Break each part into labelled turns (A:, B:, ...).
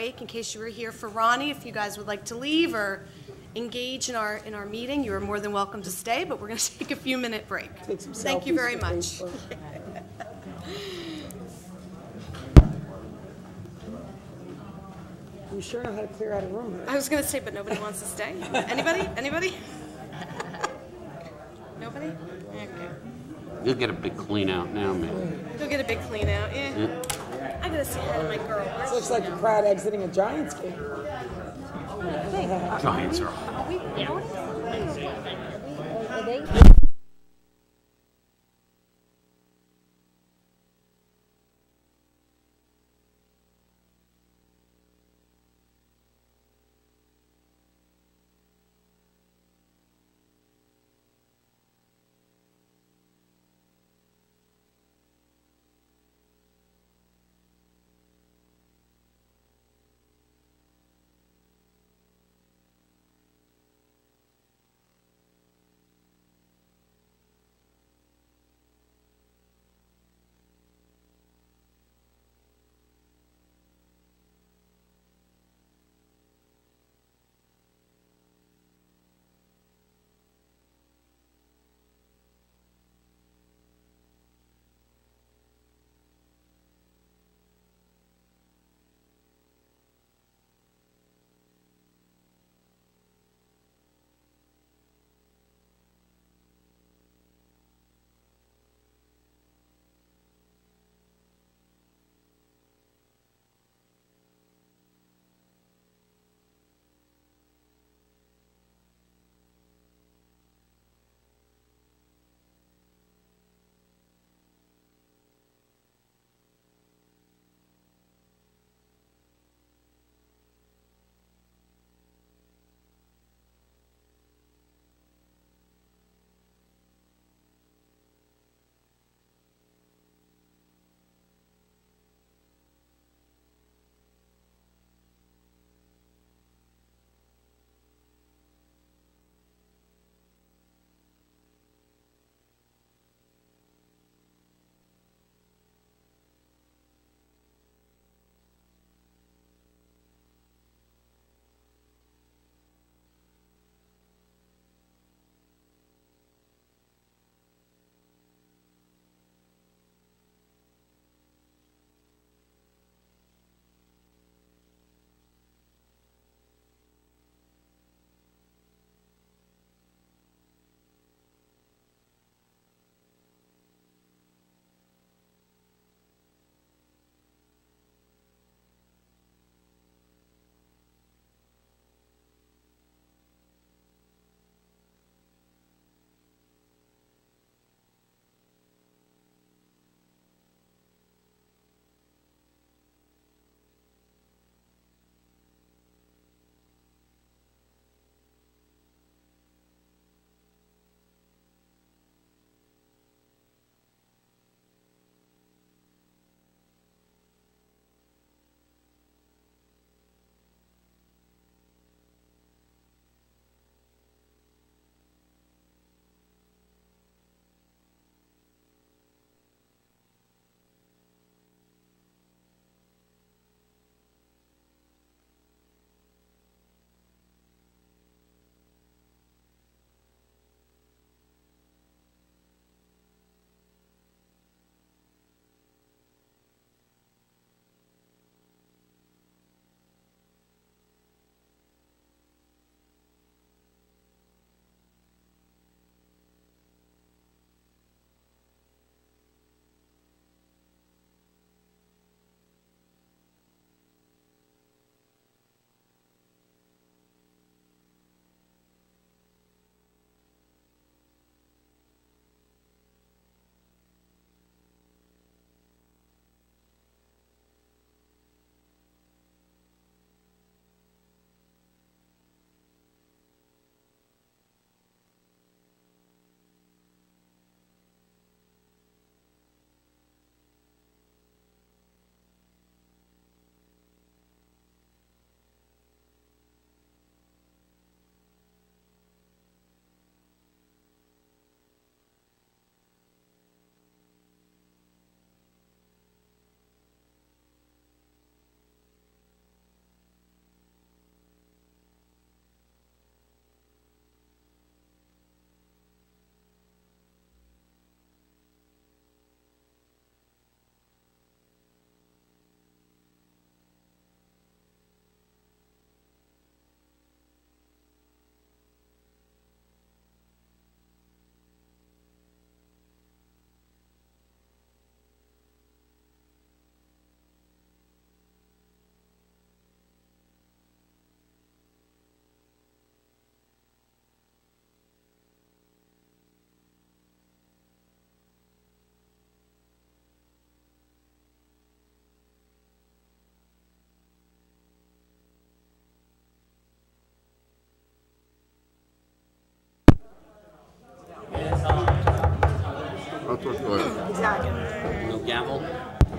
A: make in case you were here for Ronnie. If you guys would like to leave or engage in our meeting, you are more than welcome to stay, but we're going to take a few-minute break. Thank you very much.
B: You sure know how to clear out a room, right?
A: I was going to say, but nobody wants to stay? Anybody? Anybody? Nobody? Okay.
C: You'll get a big clean out now, man.
A: You'll get a big clean out, yeah. I gotta say hi to my girl.
B: This looks like a crowd exiting a Giants game.
C: Giants are.
D: Are we counting? Are they?
E: That's what's good.
B: Exactly.
C: No gavel?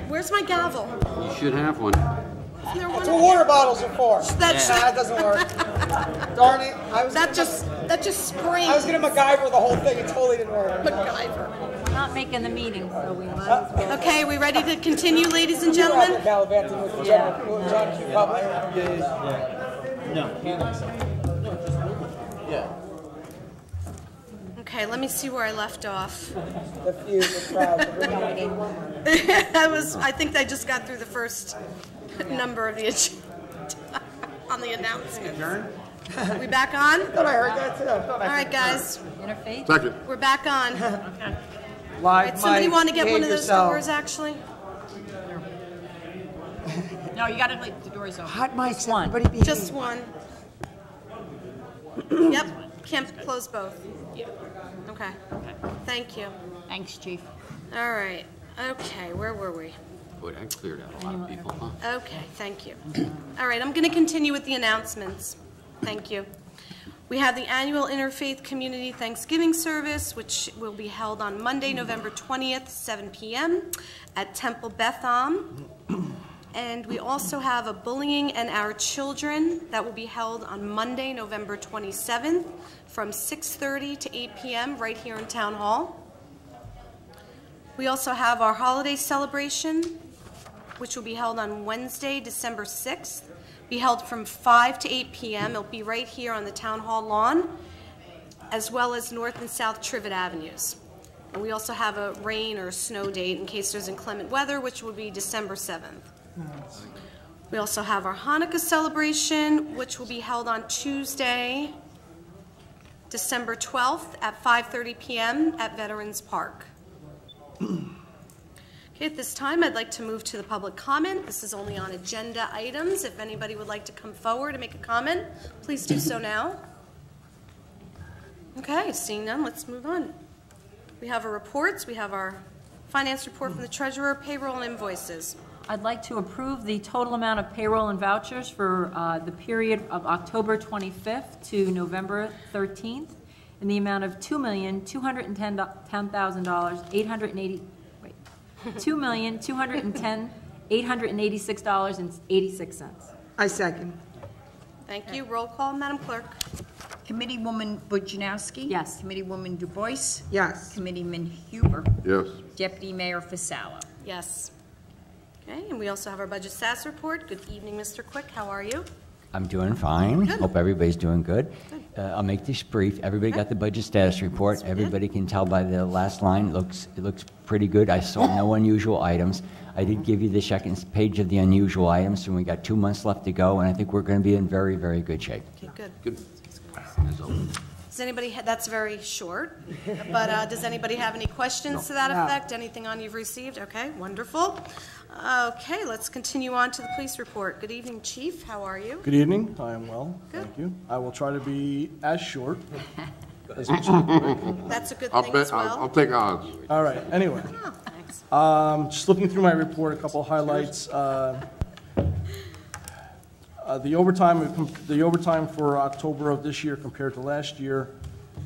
A: Where's my gavel?
C: You should have one.
A: Is there
B: That's
A: one?
B: what water bottles are for.
A: That's-
B: Nah, that doesn't work. Darn it.
A: That just screams
B: I was going to MacGyver the whole thing. It totally didn't work.
A: MacGyver.
D: We're not making the meeting, so we might as well.
A: Okay, we ready to continue, ladies and
B: You're out there
A: gentlemen?
B: gallivanting with the general John Q. Public.
A: Okay, let me see where I left off.
B: The few, the crowd, the ringing.
A: I think I just got through the first number of the agenda on the announcements. We back on?
B: I thought I heard that too.
A: All right, guys,
D: Interfaith?
E: Second.
A: we're back on. All
B: Live
A: right, somebody
B: mic,
A: want to get one
B: behave
A: of those
B: yourself.
A: doors, actually?
F: No, you gotta leave the doors open.
B: Hot mics,
D: One.
B: everybody behave.
A: Just one. Yep, can't close both. Okay, thank you.
F: Thanks, Chief.
A: All right, okay, where were we?
C: Boy, that cleared out a lot of people, huh?
A: Okay, thank you. All right, I'm going to continue with the announcements. Thank you. We have the annual Interfaith Community Thanksgiving Service, which will be held on Monday, November 20th, 7 p.m. at Temple Betham. And we also have a Bullying and Our Children that will be held on Monday, November 27th from 6:30 to 8 p.m. right here in Town Hall. We also have our holiday celebration, which will be held on Wednesday, December 6th. Be held from 5 to 8 p.m. It'll be right here on the Town Hall lawn, as well as North and South Trivet Avenues. And we also have a rain or snow date in case there's inclement weather, which will be December 7th. We also have our Hanukkah celebration, which will be held on Tuesday, December 12th at 5:30 p.m. at Veterans Park. Okay, at this time, I'd like to move to the public comment. This is only on agenda items. If anybody would like to come forward and make a comment, please do so now. Okay, seeing none, let's move on. We have our reports. We have our finance report from the treasurer, payroll, and invoices.
D: I'd like to approve the total amount of payroll and vouchers for the period of October 25th to November 13th in the amount of $2,210,880. Wait, $2,210,886.86.
B: I second.
A: Thank you. Roll call, Madam Clerk.
F: Committeewoman Bujanowski?
D: Yes.
F: Committeewoman Du Bois?
B: Yes.
F: Committeeman Huber?
E: Yes.
F: Deputy Mayor Fasala?
A: Yes. Okay, and we also have our budget status report. Good evening, Mr. Quick. How are you?
G: I'm doing fine.
A: Good.
G: Hope everybody's doing good. I'll make this brief. Everybody got the budget status report. Everybody can tell by the last line. It looks pretty good. I saw no unusual items. I did give you the second page of the unusual items, and we got 2 months left to go, and I think we're going to be in very, very good shape.
A: Okay, good.
C: Good. As always.
A: Does anybody, that's very short, but does anybody have any questions to that effect? Anything on you've received? Okay, wonderful. Okay, let's continue on to the police report. Good evening, Chief. How are you?
H: Good evening. I am well.
A: Good.
H: Thank you. I will try to be as short as
A: That's a good
E: I'll
A: thing
E: bet,
A: as well.
E: I'll take odds.
H: All right. Anyway,
A: Oh, thanks.
H: just looking through my report, a couple of highlights. The overtime for October of this year compared to last year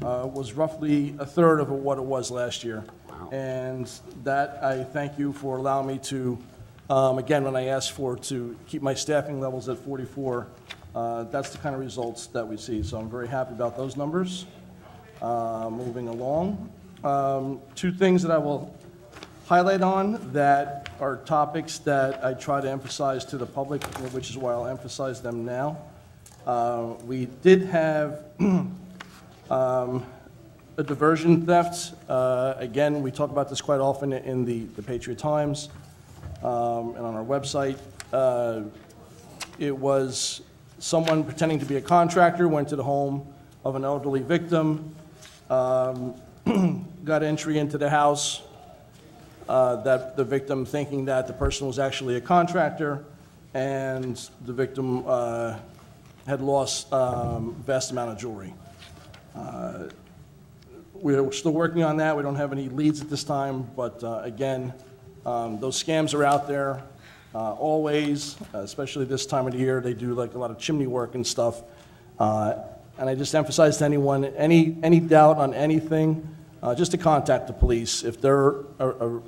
H: was roughly a third of what it was last year.
C: Wow.
H: And that, I thank you for allowing me to, again, when I asked to keep my staffing levels at 44, that's the kind of results that we see. So I'm very happy about those numbers. Moving along. 2 things that I will highlight on that are topics that I try to emphasize to the public, which is why I'll emphasize them now. We did have a diversion theft. Again, we talk about this quite often in the Patriot Times and on our website. It was someone pretending to be a contractor, went to the home of an elderly victim, got entry into the house, that the victim thinking that the person was actually a contractor, and the victim had lost vast amount of jewelry. We're still working on that. We don't have any leads at this time, but again, those scams are out there always, especially this time of the year. They do like a lot of chimney work and stuff. And I just emphasize to anyone, any doubt on anything, just to contact the police. If they're a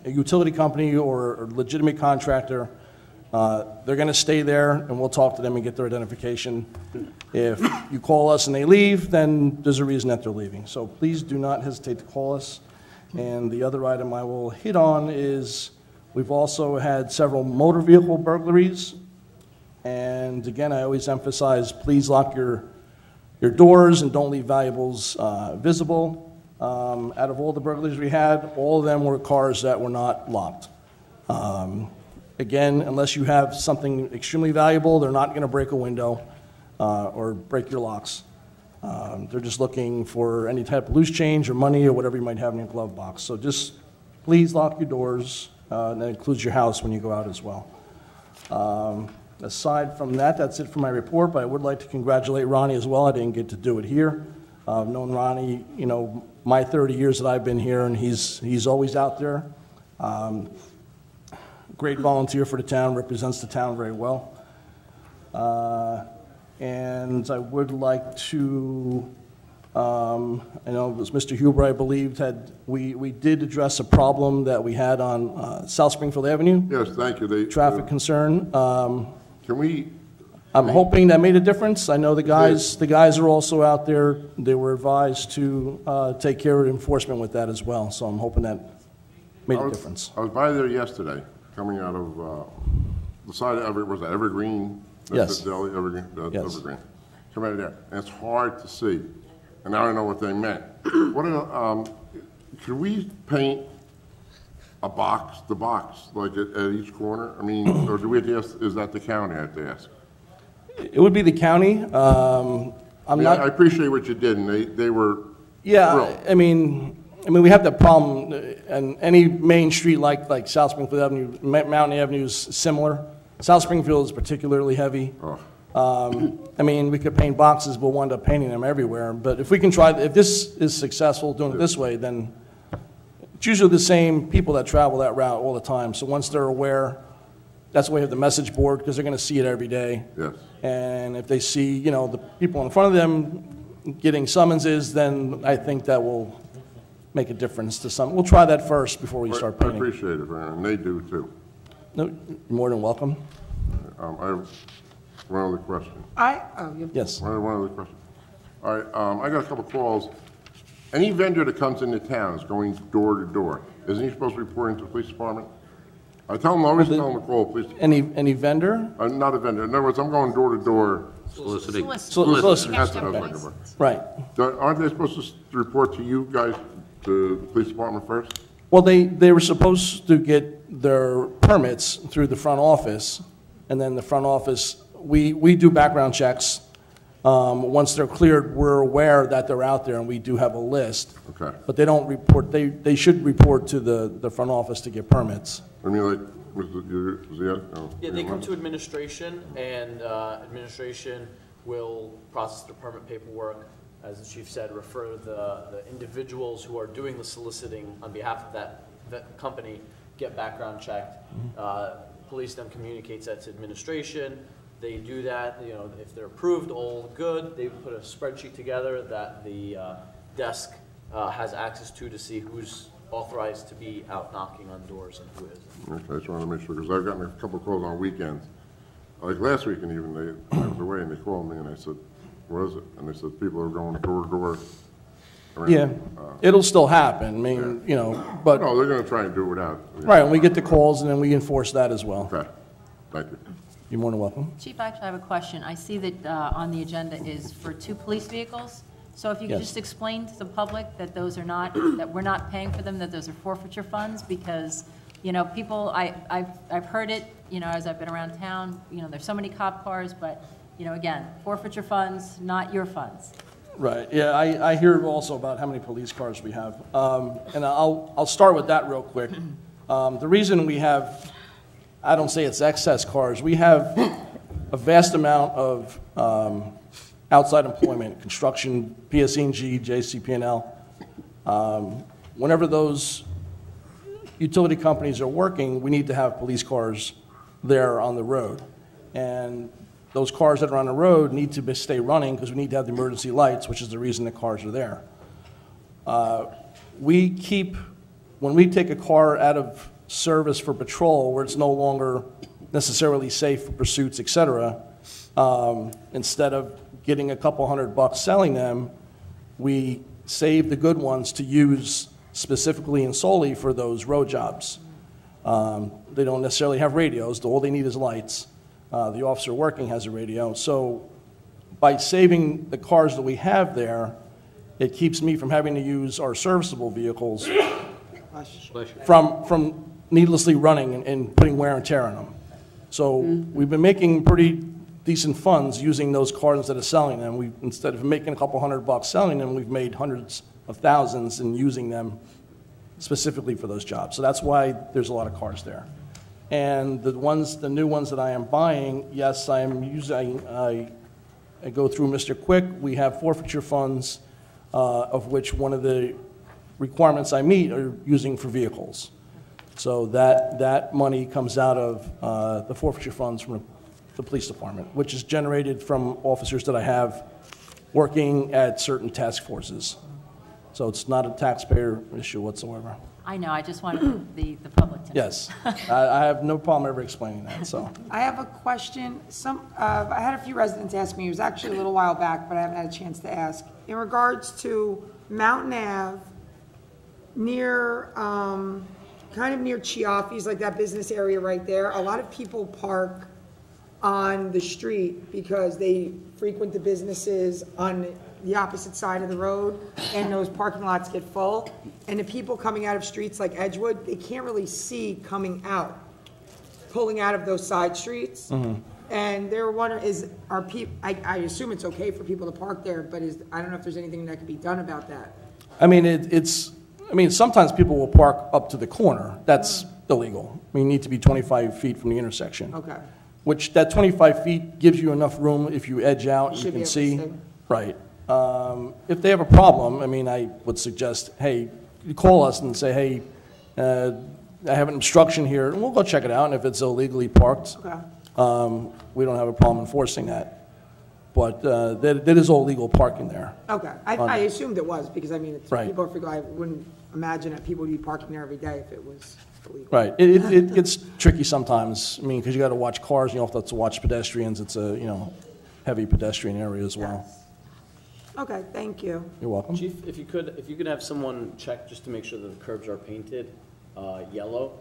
H: utility company or a legitimate contractor, they're going to stay there, and we'll talk to them and get their identification. If you call us and they leave, then there's a reason that they're leaving. So please do not hesitate to call us. And the other item I will hit on is we've also had several motor vehicle burglaries. And again, I always emphasize, please lock your doors and don't leave valuables visible. Out of all the burglaries we had, all of them were cars that were not locked. Again, unless you have something extremely valuable, they're not going to break a window or break your locks. They're just looking for any type of loose change or money or whatever you might have in your glove box. So just please lock your doors, and that includes your house when you go out as well. Aside from that, that's it for my report, but I would like to congratulate Ronnie as well. I didn't get to do it here. I've known Ronnie, you know, my 30 years that I've been here, and he's always out there. Great volunteer for the town, represents the town very well. And I would like to, I know it was Mr. Huber, I believe, we did address a problem that we had on South Springfield Avenue.
E: Yes, thank you.
H: Traffic concern.
E: Can we,
H: I'm hoping that made a difference. I know the guys are also out there. They were advised to take care of enforcement with that as well. So I'm hoping that made a difference.
E: I was by there yesterday, coming out of the side of Evergreen?
H: Yes.
E: Deli, Evergreen,
H: Yes.
E: Evergreen. Come out of there, and it's hard to see. And now I know what they meant. Could we paint the box, like at each corner? I mean, or do we have to ask, is that the county I have to ask?
H: It would be the county.
E: I appreciate what you did, and they were
H: Yeah,
E: thrilled.
H: I mean, we have that problem, and any main street like South Springfield Avenue, Mountain Avenue is similar. South Springfield is particularly heavy. I mean, we could paint boxes, but we'll end up painting them everywhere. But if we can try, if this is successful doing it this way, then it's usually the same people that travel that route all the time. So once they're aware, that's why we have the message board, because they're going to see it every day.
E: Yes.
H: And if they see, you know, the people in front of them getting summonses, then I think that will make a difference to some. We'll try that first before we start
E: I
H: painting.
E: appreciate it, and they do too.
H: No, you're more than welcome.
E: I have one other question.
H: Yes.
E: One other question. All right, I got a couple calls. Any vendor that comes into town is going door to door. Isn't he supposed to report into the police department? I always tell them to call police.
H: Any vendor?
E: Not a vendor. In other words, I'm going door to door.
C: Soliciting.
H: Solicitor.
E: That's what I was looking for.
H: Right.
E: Aren't they supposed to report to you guys, to the police department first?
H: Well, they were supposed to get their permits through the front office, and then the front office, we do background checks. Once they're cleared, we're aware that they're out there, and we do have a list.
E: Okay.
H: But they don't report, they should report to the front office to get permits.
E: I mean, like, Mr. Ziad? Oh,
I: Yeah, they come to administration, and administration will process the permit paperwork. As the chief said, refer the individuals who are doing the soliciting on behalf of that company, get background checked. Police then communicates that to administration. They do that, you know, if they're approved, all good. They put a spreadsheet together that the desk has access to see who's authorized to be out knocking on doors and who isn't.
E: Okay, I just wanted to make sure, because I've gotten a couple of calls on weekends. Like last weekend even, I was away and they called me and I said, what is it? And they said, people are going door to door.
H: Yeah, it'll still happen, I mean, you know, but,
E: No, they're going to try and do it without.
H: right, and we get the calls, and then we enforce that as well.
E: Okay, thank you.
H: You're more than welcome.
D: Chief, I actually have a question. I see that on the agenda is for 2 police vehicles. So if you could
H: Yes.
D: just explain to the public that those are not, that we're not paying for them, that those are forfeiture funds, because, you know, people, I've heard it, you know, as I've been around town, you know, there's so many cop cars, but, you know, again, forfeiture funds, not your funds.
H: Right, yeah, I hear also about how many police cars we have. And I'll start with that real quick. The reason we have, I don't say it's excess cars, we have a vast amount of outside employment, construction, PSE&G, JCP&L. Whenever those utility companies are working, we need to have police cars there on the road. And those cars that are on the road need to stay running because we need to have the emergency lights, which is the reason the cars are there. We keep, when we take a car out of service for patrol where it's no longer necessarily safe for pursuits, et cetera, instead of getting a couple $100 selling them, we save the good ones to use specifically and solely for those road jobs. They don't necessarily have radios. All they need is lights. The officer working has a radio. So by saving the cars that we have there, it keeps me from having to use our serviceable vehicles from needlessly running and putting wear and tear on them. So we've been making pretty decent funds using those cars instead of selling them. Instead of making a couple $100 selling them, we've made hundreds of thousands in using them specifically for those jobs. So that's why there's a lot of cars there. And the new ones that I am buying, yes, I am using, I go through Mr. Quick. We have forfeiture funds, of which one of the requirements I meet are using for vehicles. So that money comes out of the forfeiture funds from the police department, which is generated from officers that I have working at certain task forces. So it's not a taxpayer issue whatsoever.
D: I know, I just wanted the public to know.
H: Yes, I have no problem ever explaining that, so.
B: I have a question. I had a few residents ask me, it was actually a little while back, but I haven't had a chance to ask. In regards to Mountain Ave, near, kind of near Chiaffi's, like that business area right there, a lot of people park on the street because they frequent the businesses on the opposite side of the road, and those parking lots get full. And the people coming out of streets like Edgewood, they can't really see coming out, pulling out of those side streets. And they're wondering, I assume it's okay for people to park there, but I don't know if there's anything that could be done about that.
H: I mean, sometimes people will park up to the corner. That's illegal. You need to be 25 feet from the intersection.
B: Okay.
H: Which that 25 feet gives you enough room if you edge out, you
B: should be
H: can
B: able to
H: see.
B: see.
H: Right. If they have a problem, I mean, I would suggest, hey, you call us and say, hey, I have an obstruction here, and we'll go check it out, and if it's illegally parked,
B: Okay.
H: we don't have a problem enforcing that. But that is all legal parking there.
B: Okay. I assumed it was, because I mean,
H: Right.
B: people are frequent. I wouldn't imagine that people would be parking there every day if it was illegal.
H: Right. It gets tricky sometimes, I mean, because you got to watch cars, and you also have to watch pedestrians. It's a, heavy pedestrian area as well.
B: Yes. Okay, thank you.
H: You're welcome.
I: Chief, if you could have someone check just to make sure that the curbs are painted yellow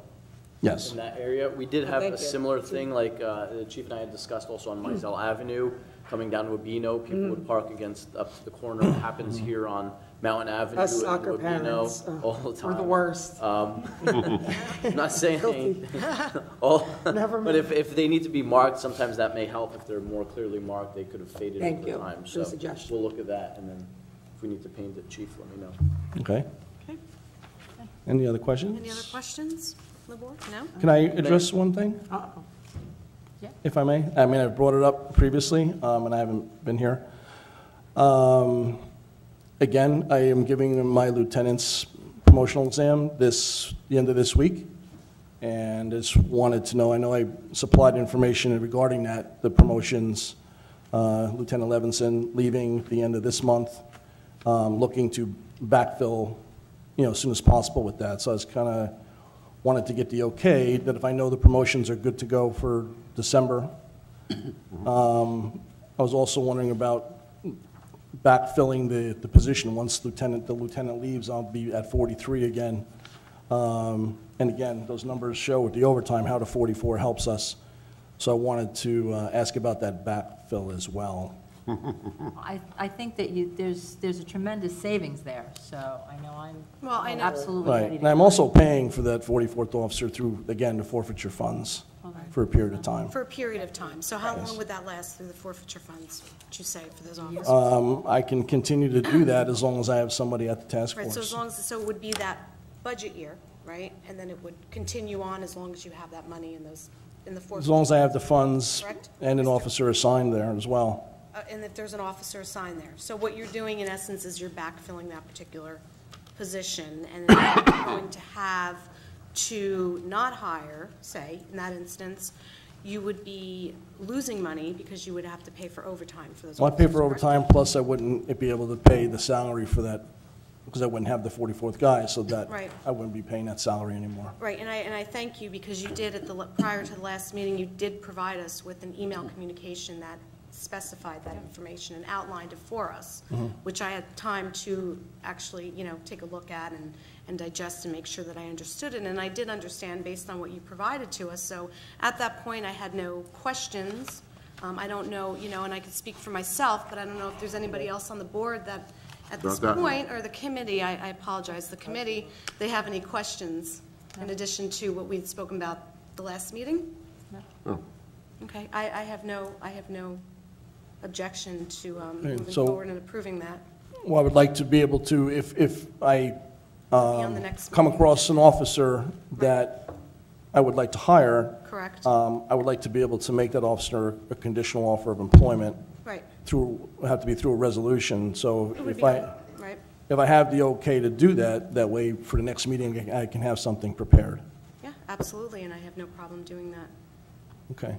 H: Yes.
I: in that area. We did have
B: thank
I: a
B: you.
I: similar thing, like the chief and I had discussed also on Mizell Avenue, coming down to Urbino. People would park up to the corner. It happens here on Mountain Avenue
B: Us
I: and
B: soccer
I: Urbino
B: parents,
I: all the time.
B: we're the worst.
I: I'm not saying
B: Guilty. Never
I: but if they need to be marked, sometimes that may help. If they're more clearly marked, they could have faded
B: Thank
I: over
B: you
I: time.
B: for the suggestion.
I: We'll look at that, and then if we need to paint it, chief, let me know.
H: Okay.
A: Okay.
H: Any other questions?
A: Any other questions on the board? No?
H: Can I address one thing,
B: Uh-oh.
H: if I may? I mean, I've brought it up previously, and I haven't been here. Again, I am giving my lieutenant's promotional exam the end of this week, and just wanted to know, I know I supplied information regarding that, the promotions, Lieutenant Levinson leaving the end of this month, looking to backfill, as soon as possible with that. So I was kind of wanted to get the okay that if I know the promotions are good to go for December. I was also wondering about backfilling the position. Once the lieutenant leaves, I'll be at 43 again. And again, those numbers show with the overtime how the 44 helps us. So I wanted to ask about that backfill as well.
D: I think that there's a tremendous savings there, so I know I'm
A: know.
D: absolutely
H: Right,
D: ready
H: and
D: to.
H: I'm also paying for that 44th officer through, again, the forfeiture funds for a period of time.
A: For a period of time. So how long would that last through the forfeiture funds, would you say, for those officers?
H: I can continue to do that as long as I have somebody at the task
A: Right, so as
H: force.
A: long as, so it would be that budget year, right? And then it would continue on as long as you have that money in the
H: As
A: forfeiture.
H: long as I have the funds
A: Correct.
H: and an officer assigned there as well.
A: And if there's an officer assigned there. So what you're doing in essence is you're backfilling that particular position, and then you're going to have to not hire, say, in that instance, you would be losing money because you would have to pay for overtime for those
H: Well, I pay
A: officers,
H: for
A: correct?
H: overtime, plus I wouldn't be able to pay the salary for that because I wouldn't have the 44th guy, so that
A: Right.
H: I wouldn't be paying that salary anymore.
A: Right, and I thank you because you did prior to the last meeting, you did provide us with an email communication that specified that information and outlined it for us, which I had time to actually, take a look at and digest and make sure that I understood it. And I did understand based on what you provided to us. So at that point, I had no questions. I don't know, and I can speak for myself, but I don't know if there's anybody else on the board that at this point, or the committee, I apologize, the committee, they have any questions in addition to what we had spoken about the last meeting?
E: No.
A: Okay, I have no objection to moving
H: so-
A: forward and approving that.
H: Well, I would like to be able to, if I
A: On the next
H: come
A: meeting.
H: across an officer that I would like to hire,
A: Correct,
H: I would like to be able to make that officer a conditional offer of employment
A: right.
H: would have to be through a resolution. So
A: It would
H: if
A: be, right,
H: if I have the okay to do that, that way for the next meeting, I can have something prepared.
A: yeah, absolutely, and I have no problem doing that.
H: Okay.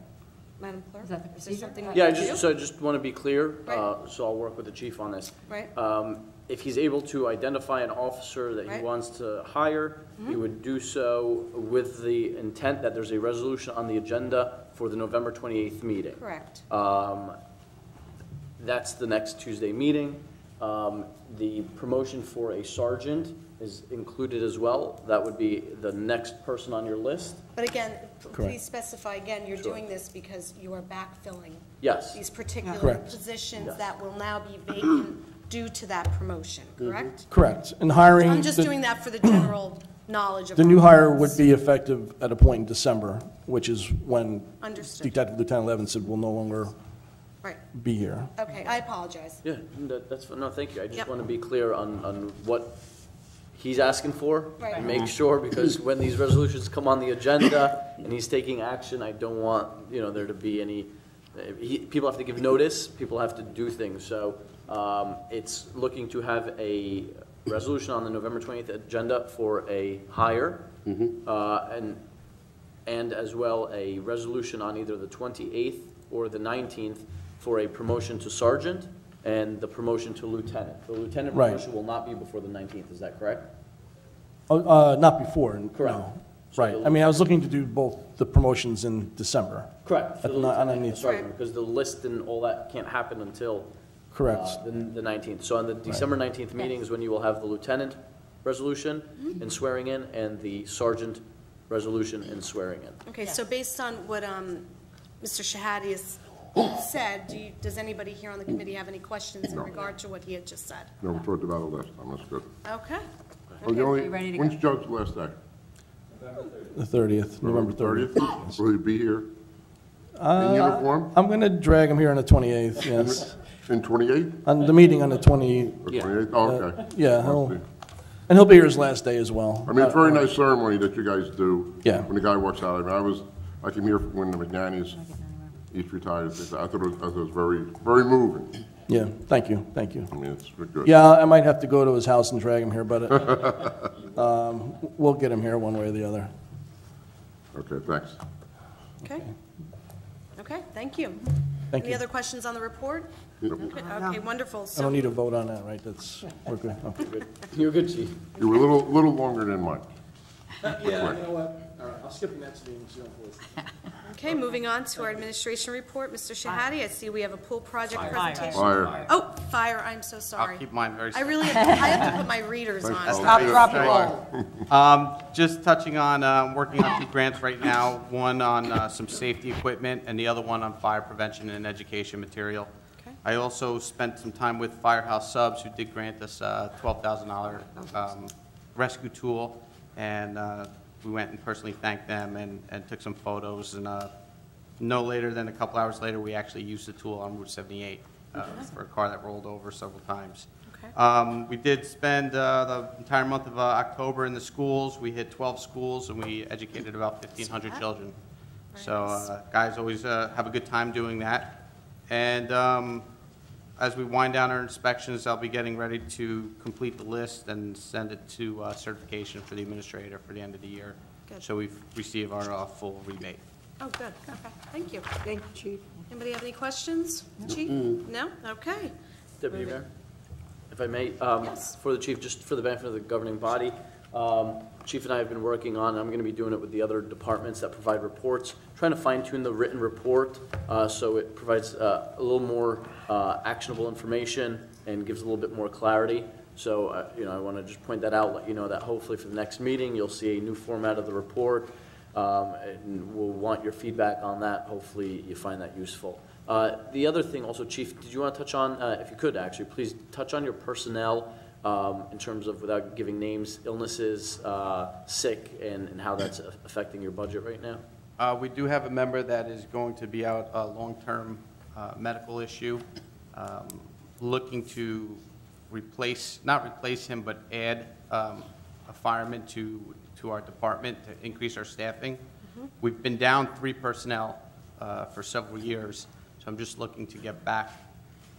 A: Madam Clerk?
D: Is that the
A: there
D: procedure?
A: something we
I: Yeah,
A: can do?
I: I just want to be clear,
A: Right.
I: so I'll work with the chief on this.
A: Right.
I: If he's able to identify an officer that he
A: Right.
I: wants to hire, he would do so with the intent that there's a resolution on the agenda for the November 28th meeting.
A: Correct,
I: That's the next Tuesday meeting. The promotion for a sergeant is included as well. That would be the next person on your list.
A: but again,
H: Correct.
A: please specify again, you're doing this because you are backfilling
I: Yes.
A: these particular
H: Correct.
A: positions that will now be vacant due to that promotion, correct?
H: Correct. And hiring.
A: I'm just
H: the-
A: doing that for the general knowledge of.
H: The
A: our
H: new hire would
A: boards.
H: be effective at a point in December, which is when
A: Understood,
H: Detective Lieutenant Levinson will no longer
A: right,
H: be here.
A: okay, I apologize.
I: Yeah, that's, no, thank you. I just
A: Yep.
I: want to be clear on what he's asking for.
A: Right.
I: And make sure, because when these resolutions come on the agenda and he's taking action, I don't want, there to be any, people have to give notice, people have to do things. So it's looking to have a resolution on the November 20th agenda for a hire, and as well a resolution on either the 28th or the 19th for a promotion to sergeant and the promotion to lieutenant. The lieutenant
H: Right.
I: promotion will not be before the 19th, is that correct?
H: Not before,
I: Correct.
H: no.
I: So
H: Right.
I: the-
H: I mean, I was looking to do both the promotions in December.
I: Correct. For the
H: Not-
I: lieutenant and the
H: underneath.
I: sergeant, because the list and all that can't happen until
H: Correct.
I: the 19th. So on the December 19th meeting is when you will have the lieutenant resolution and swearing in, and the sergeant resolution and swearing in.
A: Okay, so based on what Mr. Shahadi has said, does anybody here on the committee have any questions in regard to what he had just said?
E: No, we talked about it last time, that's good.
A: Okay,
E: Oh, the only,
D: you ready to
E: when's
D: go?
E: Judge's last day?
H: The 30th, November 30th.
E: Will he be here? In uniform?
H: I'm going to drag him here on the 28th, yes.
E: In 28?
H: On the meeting on the 20,
E: Or 28? Oh, okay.
H: yeah,
E: Must be.
H: and he'll be here his last day as well.
E: I mean, it's a very nice ceremony that you guys do.
H: Yeah.
E: When the guy walks out. I mean, I came here when the McNanny's each retired. I thought it was very, very moving.
H: Yeah, thank you, thank you.
E: I mean, it's good.
H: Yeah, I might have to go to his house and drag him here, but we'll get him here one way or the other.
E: Okay, thanks.
A: okay. Okay, thank you.
H: Thank
A: Any
H: you.
A: other questions on the report? Okay, wonderful.
H: I don't need a vote on that, right? We're good. Okay.
I: You're good, chief.
E: You were a little longer than mine.
H: Yeah, you know what? All right, I'll skip the next meeting, so you don't force it.
A: Okay, moving on to our administration report. Mr. Shahadi, I see we have a pool project presentation.
E: Fire.
A: Oh, fire, I'm so sorry.
J: I'll keep mine very
A: I really, I have to put my readers on.
B: Stop, drop, and roll.
J: Just touching on, working on 2 grants right now, one on some safety equipment and the other one on fire prevention and education material.
A: Okay.
J: I also spent some time with Firehouse Subs, who did grant us a $12,000 rescue tool, and we went and personally thanked them and took some photos, and no later than a couple hours later, we actually used the tool on Route 78 for a car that rolled over several times.
A: Okay.
J: We did spend the entire month of October in the schools. We hit 12 schools, and we educated about 1,500 children. So guys always have a good time doing that. And as we wind down our inspections, I'll be getting ready to complete the list and send it to certification for the administrator for the end of the year.
A: Good.
J: So we receive our full rebate.
A: Oh, good, okay, thank you.
B: Thank you, Chief.
A: Anybody have any questions, Chief? No? Okay.
I: Deputy Mayor? If I may,
A: Yes.
I: for the chief, just for the benefit of the governing body, Chief and I have been working on, I'm going to be doing it with the other departments that provide reports, trying to fine tune the written report so it provides a little more actionable information and gives a little bit more clarity. So, you know, I want to just point that out, let you know that hopefully for the next meeting, you'll see a new format of the report, and we'll want your feedback on that. Hopefully you find that useful. The other thing also, Chief, did you want to touch on, if you could actually, please touch on your personnel in terms of, without giving names, illnesses, sick, and how that's affecting your budget right now?
J: We do have a member that is going to be out a long-term medical issue, looking to not replace him, but add a fireman to our department to increase our staffing. We've been down 3 personnel for several years, so I'm just looking to get back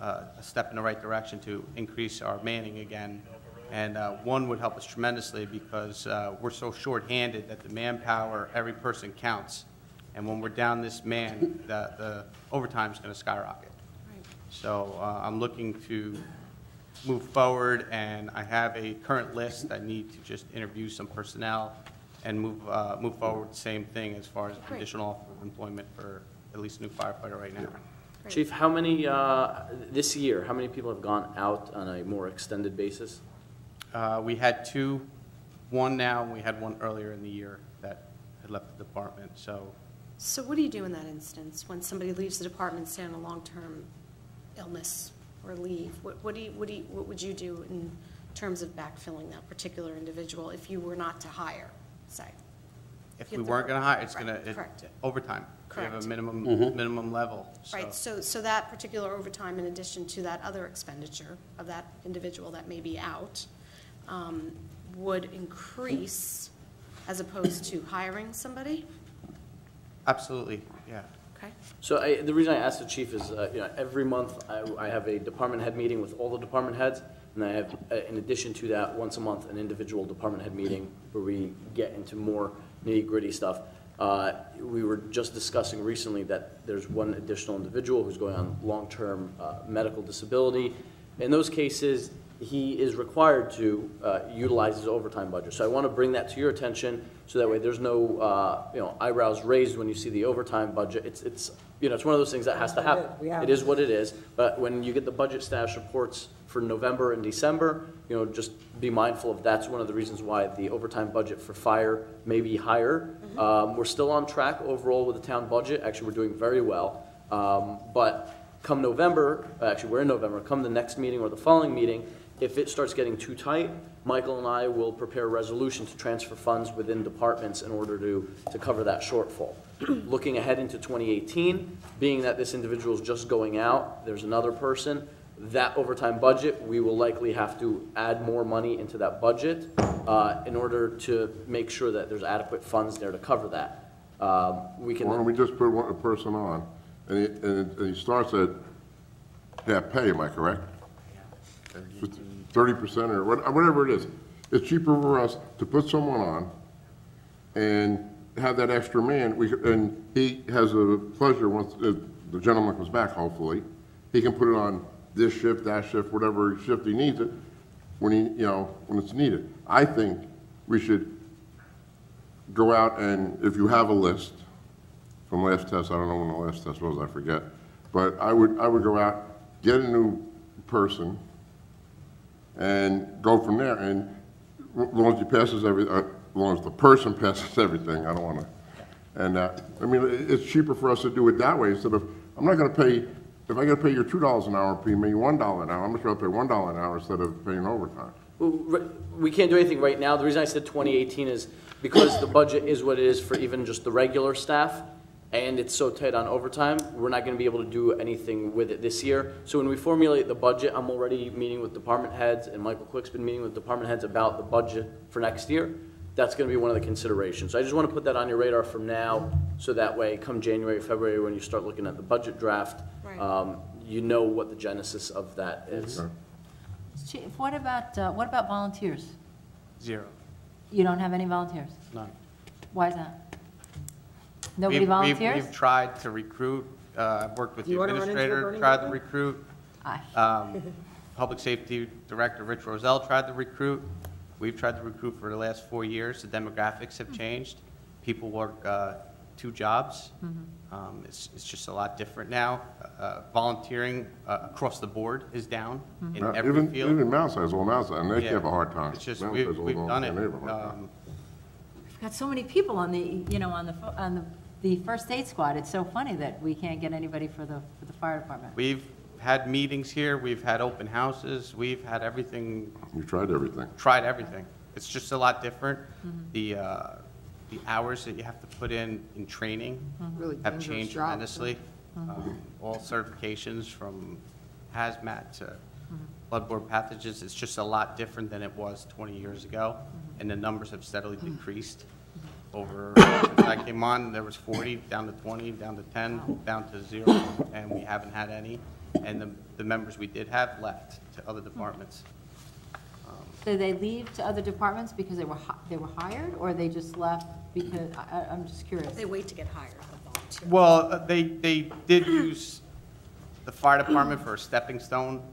J: a step in the right direction to increase our manning again. And one would help us tremendously because we're so short-handed that the manpower, every person counts. And when we're down this man, the overtime is going to skyrocket. So I'm looking to move forward, and I have a current list. I need to just interview some personnel and move forward. Same thing as far as conditional offer of employment for at least a new firefighter right now.
I: Chief, how many, this year, how many people have gone out on a more extended basis?
J: We had 2, 1 now, and we had 1 earlier in the year that had left the department.
A: So what do you do in that instance when somebody leaves the department, say on a long-term illness or leave? What would you do in terms of backfilling that particular individual if you were not to hire, say?
J: If we weren't going to hire, it's going to overtime.
A: Correct.
J: We have a minimum level. So.
A: Right. So that particular overtime, in addition to that other expenditure of that individual that may be out, would increase as opposed to hiring somebody?
J: Absolutely. Yeah.
A: Okay.
I: So the reason I asked the chief is, you know, every month I have a department head meeting with all the department heads, and I have, in addition to that, once a month, an individual department head meeting where we get into more nitty-gritty stuff. We were just discussing recently that there's one additional individual who's going on long-term medical disability. In those cases, he is required to utilize his overtime budget. So I want to bring that to your attention so that way there's no you know, eyebrows raised when you see the overtime budget. It's you know, it's one of those things that has to happen. It is what it is. But when you get the budget status reports for November and December, you know, just be mindful of that's one of the reasons why the overtime budget for fire may be higher. We're still on track overall with the town budget. Actually, we're doing very well. But come November, actually we're in November, come the next meeting or the following meeting, if it starts getting too tight, Michael and I will prepare a resolution to transfer funds within departments in order to cover that shortfall. Looking ahead into 2018, being that this individual is just going out, there's another person, that overtime budget, we will likely have to add more money into that budget in order to make sure that there's adequate funds there to cover that. We can.
E: Why don't we just put a person on, and he starts at half pay, am I correct? 30% or whatever it is. It's cheaper for us to put someone on and have that extra man, and he has a pleasure once the gentleman comes back, hopefully, he can put it on this shift, that shift, whatever shift he needs it, when it's needed. I think we should go out and, if you have a list from last test, I don't know when the last test was, I forget, but I would go out, get a new person, and go from there. And as long as he passes as long as the person passes everything, I don't want to. And I mean, it's cheaper for us to do it that way instead of, I'm not going to pay, if I got to pay you $2 an hour, pay me $1 an hour, I'm just going to pay $1 an hour instead of paying overtime.
I: Well, we can't do anything right now. The reason I said 2018 is because the budget is what it is for even just the regular staff, and it's so tight on overtime, we're not going to be able to do anything with it this year. So when we formulate the budget, I'm already meeting with department heads, and Michael Quick's been meeting with department heads about the budget for next year. That's going to be one of the considerations. So I just want to put that on your radar from now, so that way, come January, February, when you start looking at the budget draft, right. You know what the genesis of that is.
E: Okay.
D: Chief, what about volunteers?
J: 0.
D: You don't have any volunteers?
J: None.
D: Why is that? Nobody volunteers?
J: We've tried to recruit. I've worked with the
B: You wanna run into a
J: administrator,
B: burning
J: tried to
B: building?
J: recruit. Public Safety Director Rich Roselle tried to recruit. We've tried to recruit for the last 4 years. The demographics have changed. People work 2 jobs. It's just a lot different now. Volunteering across the board is down in every field.
E: Even Mouse has all Mouse, and they
J: Yeah.
E: have a hard time.
J: It's just,
E: Mouse
J: we've
E: has all
J: done it.
E: they have a hard time.
D: We've got so many people on the, you know, on the first aid squad. It's so funny that we can't get anybody for the fire department.
J: We've had meetings here, we've had open houses, we've had everything,
E: You tried everything.
J: tried everything. It's just a lot different. The hours that you have to put in training
B: Really
J: have
B: dangerous
J: changed
B: job.
J: tremendously. All certifications from hazmat to bloodborne pathogens, it's just a lot different than it was 20 years ago, and the numbers have steadily decreased. Over, since I came on, there was 40, down to 20, down to 10, down to 0, and we haven't had any. And the members we did have left to other departments.
D: Did they leave to other departments because they were hired, or they just left because, I'm just curious.
A: They wait to get hired, the volunteer.
J: Well, they did use the fire department for a stepping stone.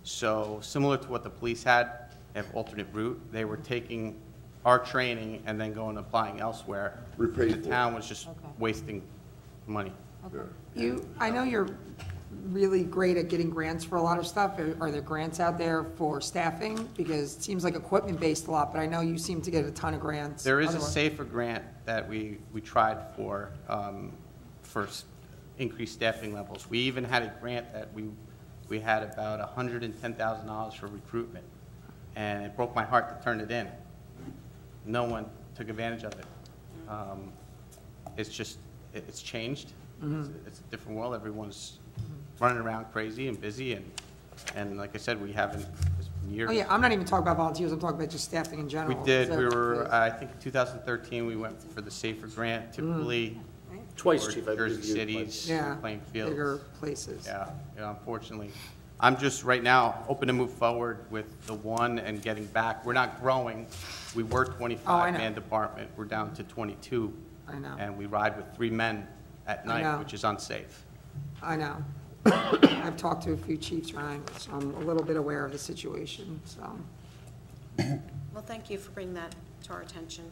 J: So similar to what the police had, they have alternate route. They were taking our training and then going and applying elsewhere.
E: Repaid
J: The
E: for.
J: town was just
D: Okay.
J: wasting money.
B: I know you're really great at getting grants for a lot of stuff. Are there grants out there for staffing? Because it seems like equipment-based a lot, but I know you seem to get a ton of grants.
J: There is a
B: otherwise.
J: SAFER grant that we tried for increased staffing levels. We even had a grant that we had about $110,000 for recruitment, and it broke my heart to turn it in. No one took advantage of it. It's just, it's changed. It's a different world. Everyone's running around crazy and busy, and like I said, we haven't, it's been years.
B: Oh, yeah, I'm not even talking about volunteers, I'm talking about just staffing in
J: We
B: general.
J: did,
B: Is
J: we
B: that-
J: were, I think in 2013, we went for the SAFER grant, typically.
I: Twice,
J: for
I: Chief, I believe
J: Jersey
I: you
J: cities,
B: Yeah,
J: Plainfield.
B: bigger places.
J: Yeah, unfortunately. I'm just, right now, hoping to move forward with the one and getting back. We're not growing. We were
B: Oh, I
J: 25-man
B: know.
J: department. We're down to 22.
B: I know.
J: And we ride with 3 men at
B: I know.
J: night, which is unsafe.
B: I know. I've talked to a few chiefs, Ryan, so I'm a little bit aware of the situation, so.
A: Well, thank you for bringing that to our attention.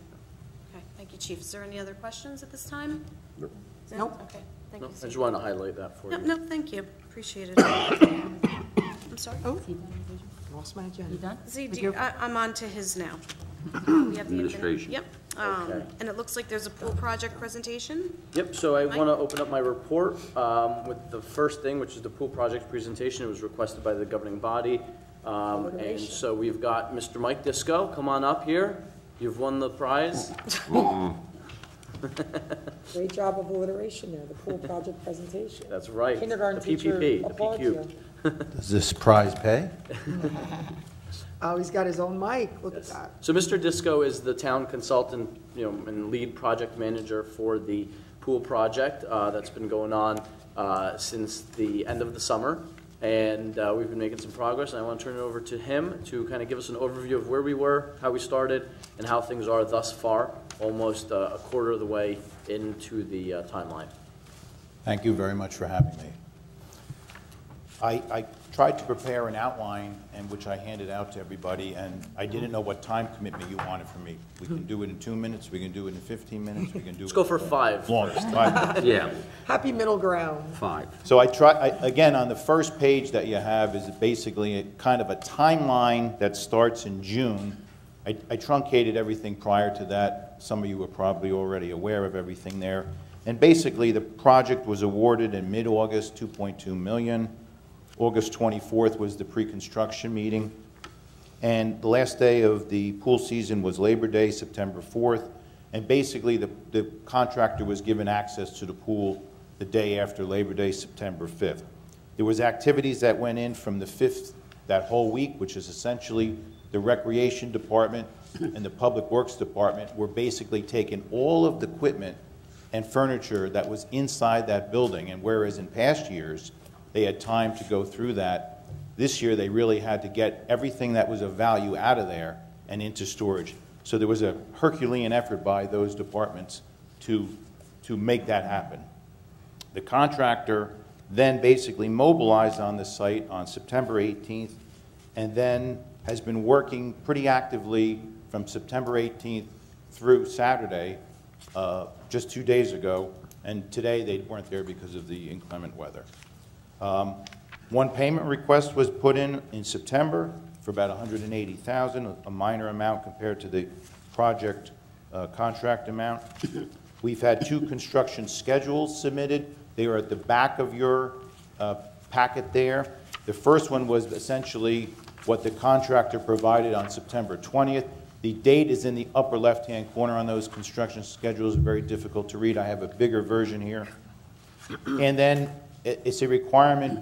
A: Okay, thank you, Chief. Is there any other questions at this time?
E: Nope.
B: Nope.
A: Okay, thank
I: No,
A: you.
I: I just wanted to highlight that for
A: No,
I: you.
A: no, thank you. Appreciate it. I'm sorry.
B: Oh, lost my agenda.
D: You done?
A: See,
D: With your-
A: I'm on to his now. We have the
C: Administration.
A: Yep.
I: Okay.
A: And it looks like there's a pool project presentation.
I: Yep, so I want to open up my report with the first thing, which is the pool project presentation. It was requested by the governing body. And so we've got Mr. Mike Disco. Come on up here. You've won the prize.
B: Great job of alliteration there, the pool project presentation.
I: That's right.
B: Kindergarten
I: The
B: teacher
I: PPP, the
B: applauds
I: PQ.
B: you.
K: Does this prize pay?
B: Oh, he's got his own mic, look at that.
I: So Mr. Disco is the town consultant, and lead project manager for the pool project that's been going on since the end of the summer. And we've been making some progress, and I want to turn it over to him to kind of give us an overview of where we were, how we started, and how things are thus far, almost a quarter of the way into the timeline.
K: Thank you very much for having me. I tried to prepare an outline, and which I handed out to everybody, and I didn't know what time commitment you wanted from me. We can do it in 2 minutes, we can do it in 15 minutes, we can do it.
I: Let's go for 5.
K: Longest, 5 minutes.
C: Yeah,
B: Happy middle ground.
C: 5.
K: So again, on the first page that you have is basically kind of a timeline that starts in June. I truncated everything prior to that. Some of you are probably already aware of everything there. And basically, the project was awarded in mid-August, $2.2 million. August 24th was the pre-construction meeting. And the last day of the pool season was Labor Day, September 4th. And basically, the contractor was given access to the pool the day after Labor Day, September 5th. There was activities that went in from the 5th that whole week, which is essentially the Recreation Department and the Public Works Department were basically taking all of the equipment and furniture that was inside that building. And whereas in past years, they had time to go through that, this year they really had to get everything that was of value out of there and into storage. So there was a Herculean effort by those departments to make that happen. The contractor then basically mobilized on the site on September 18th and then has been working pretty actively from September 18th through Saturday, just 2 days ago, and today they weren't there because of the inclement weather. One payment request was put in September for about $180,000, a minor amount compared to the project contract amount. We've had 2 construction schedules submitted. They are at the back of your packet there. The first one was essentially what the contractor provided on September 20th. The date is in the upper left-hand corner on those construction schedules. Very difficult to read. I have a bigger version here. And then it's a requirement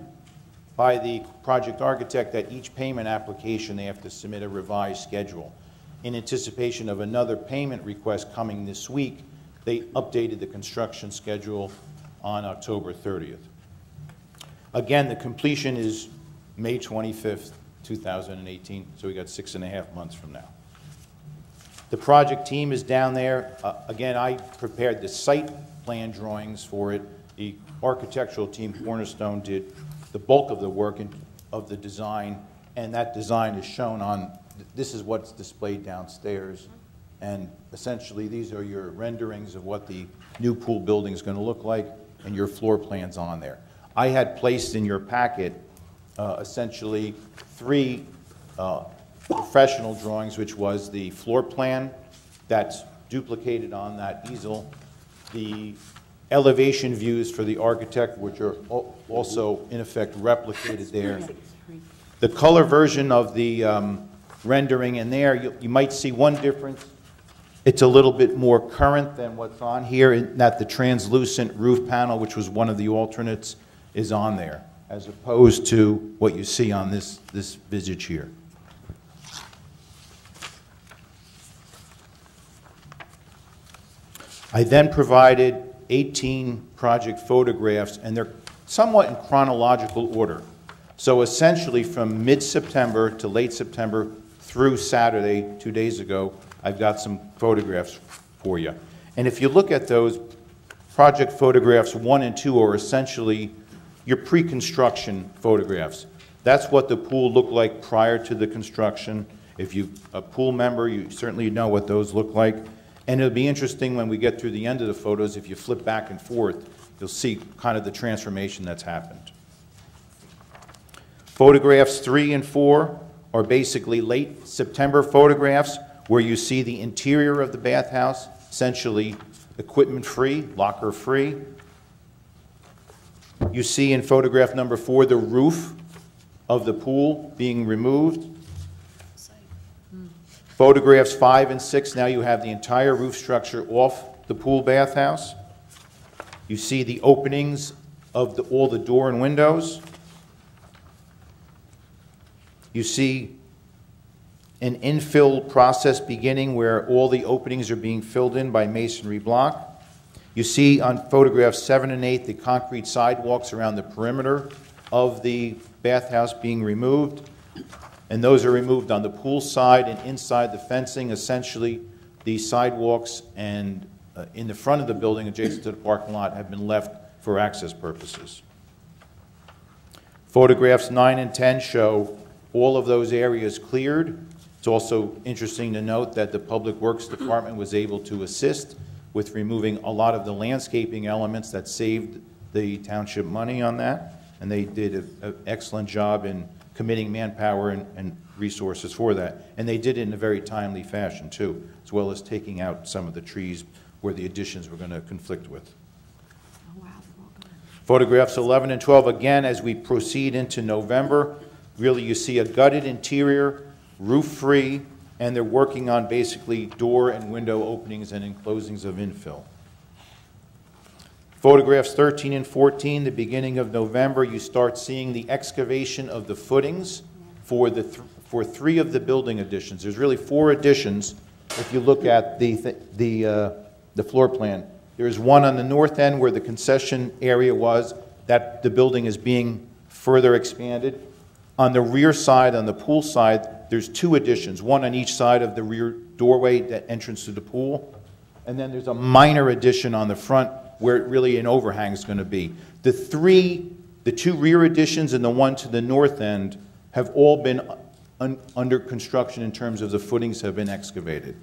K: by the project architect that each payment application, they have to submit a revised schedule. In anticipation of another payment request coming this week, they updated the construction schedule on October 30th. Again, the completion is May 25th, 2018, so we got 6.5 months from now. The project team is down there. Again, I prepared the site plan drawings for it. The architectural team, Cornerstone, did the bulk of the work of the design, and that design is shown on, this is what's displayed downstairs. And essentially, these are your renderings of what the new pool building is going to look like, and your floor plans on there. I had placed in your packet essentially 3 professional drawings, which was the floor plan that's duplicated on that easel, the elevation views for the architect, which are also in effect replicated there. The color version of the rendering in there, you might see one difference. It's a little bit more current than what's on here, in that the translucent roof panel, which was one of the alternates, is on there, as opposed to what you see on this visage here. I then provided 18 project photographs, and they're somewhat in chronological order. So essentially from mid-September to late September through Saturday, 2 days ago, I've got some photographs for you. And if you look at those, project photographs 1 and 2 are essentially your pre-construction photographs. That's what the pool looked like prior to the construction. If you're a pool member, you certainly know what those look like. And it'll be interesting when we get through the end of the photos, if you flip back and forth, you'll see kind of the transformation that's happened. Photographs 3 and 4 are basically late September photographs where you see the interior of the bathhouse, essentially equipment-free, locker-free. You see in photograph number 4 the roof of the pool being removed. Photographs 5 and 6, now you have the entire roof structure off the pool bathhouse. You see the openings of all the door and windows. You see an infill process beginning where all the openings are being filled in by masonry block. You see on photographs 7 and 8 the concrete sidewalks around the perimeter of the bathhouse being removed. And those are removed on the pool side and inside the fencing. Essentially, the sidewalks and in the front of the building adjacent to the parking lot have been left for access purposes. Photographs 9 and 10 show all of those areas cleared. It's also interesting to note that the Public Works Department was able to assist with removing a lot of the landscaping elements that saved the township money on that. And they did an excellent job in committing manpower and resources for that. And they did it in a very timely fashion, too, as well as taking out some of the trees where the additions were going to conflict with.
B: Oh, wow.
K: Photographs 11 and 12, again, as we proceed into November, really you see a gutted interior, roof-free, and they're working on basically door and window openings and enclosings of infill. Photographs 13 and 14, the beginning of November, you start seeing the excavation of the footings for 3 of the building additions. There's really 4 additions if you look at the floor plan. There's one on the north end where the concession area was, that the building is being further expanded. On the rear side, on the pool side, there's 2 additions, one on each side of the rear doorway, that entrance to the pool. And then there's a minor addition on the front where really an overhang is going to be. The 2 rear additions and the one to the north end have all been under construction in terms of the footings have been excavated.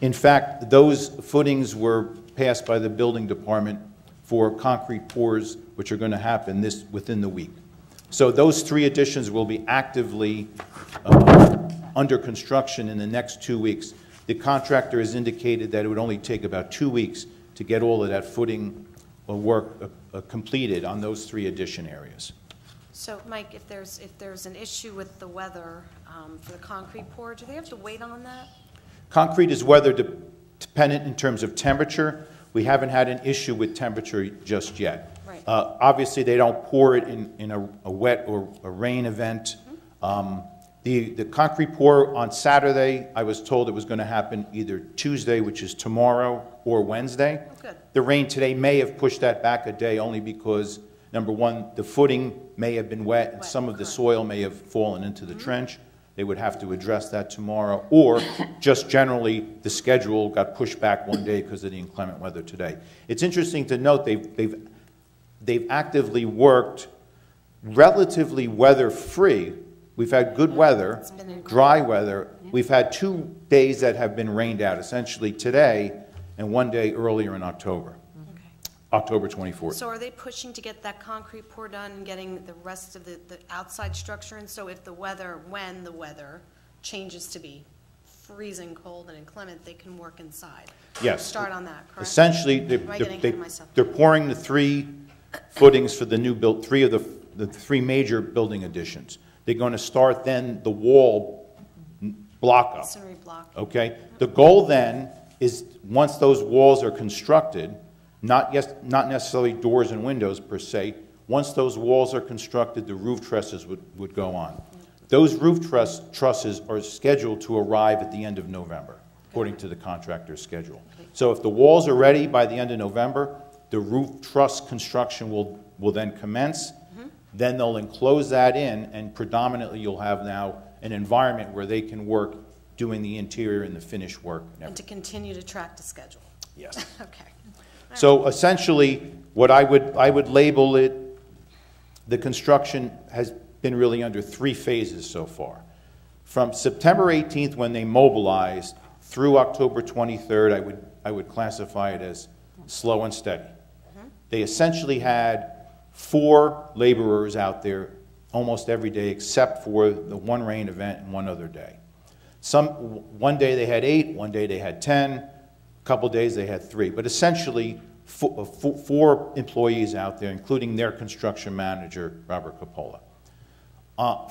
K: In fact, those footings were passed by the building department for concrete pours, which are going to happen within the week. So those 3 additions will be actively under construction in the next 2 weeks. The contractor has indicated that it would only take about 2 weeks to get all of that footing work completed on those 3 addition areas.
A: So, Mike, if there's an issue with the weather for the concrete pour, do they have to wait on that?
K: Concrete is weather dependent in terms of temperature. We haven't had an issue with temperature just yet.
A: Right.
K: Obviously, they don't pour it in a wet or a rain event. The concrete pour on Saturday, I was told it was going to happen either Tuesday, which is tomorrow, or Wednesday.
A: Oh, good.
K: The rain today may have pushed that back a day only because, number one, the footing may have been wet and some of the soil may have fallen into the trench. They would have to address that tomorrow, or just generally the schedule got pushed back one day because of the inclement weather today. It's interesting to note they've actively worked relatively weather-free. We've had good weather, dry weather. We've had 2 days that have been rained out, essentially today and 1 day earlier in October. October 24th.
A: So are they pushing to get that concrete pour done and getting the rest of the outside structure in? So if when the weather changes to be freezing cold and inclement, they can work inside?
K: Yes.
A: Start on that, correct?
K: Essentially, they're pouring the 3 footings for the new build, 3 of the 3 major building additions. They're going to start then the wall block up.
A: Masonry block.
K: Okay? The goal then is once those walls are constructed, not necessarily doors and windows per se. Once those walls are constructed, the roof trusses would go on. Those roof trusses are scheduled to arrive at the end of November, according to the contractor's schedule. So if the walls are ready by the end of November, the roof truss construction will then commence. Then they'll enclose that in, and predominantly you'll have now an environment where they can work doing the interior and the finish work.
A: And to continue to track the schedule.
K: Yes.
A: Okay.
K: So essentially, what I would label it, the construction has been really under 3 phases so far. From September 18th, when they mobilized, through October 23rd, I would classify it as slow and steady. They essentially had 4 laborers out there almost every day, except for the 1 rain event and 1 other day. One day they had 8, 1 day they had 10. A couple days they had 3, but essentially 4 employees out there, including their construction manager, Robert Coppola.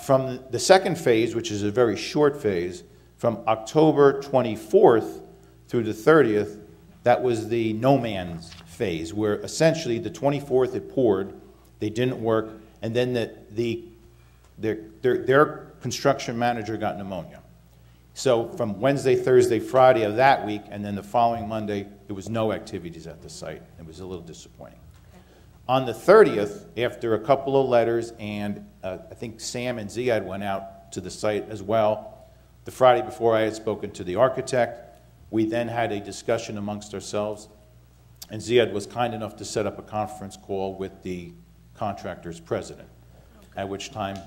K: From the second phase, which is a very short phase, from October 24th through the 30th, that was the no man's phase, where essentially the 24th it poured, they didn't work, and then their construction manager got pneumonia. So from Wednesday, Thursday, Friday of that week, and then the following Monday, there was no activities at the site. It was a little disappointing. On the 30th, after a couple of letters, and I think Sam and Ziad went out to the site as well, the Friday before I had spoken to the architect, we then had a discussion amongst ourselves, and Ziad was kind enough to set up a conference call with the contractor's president, at which time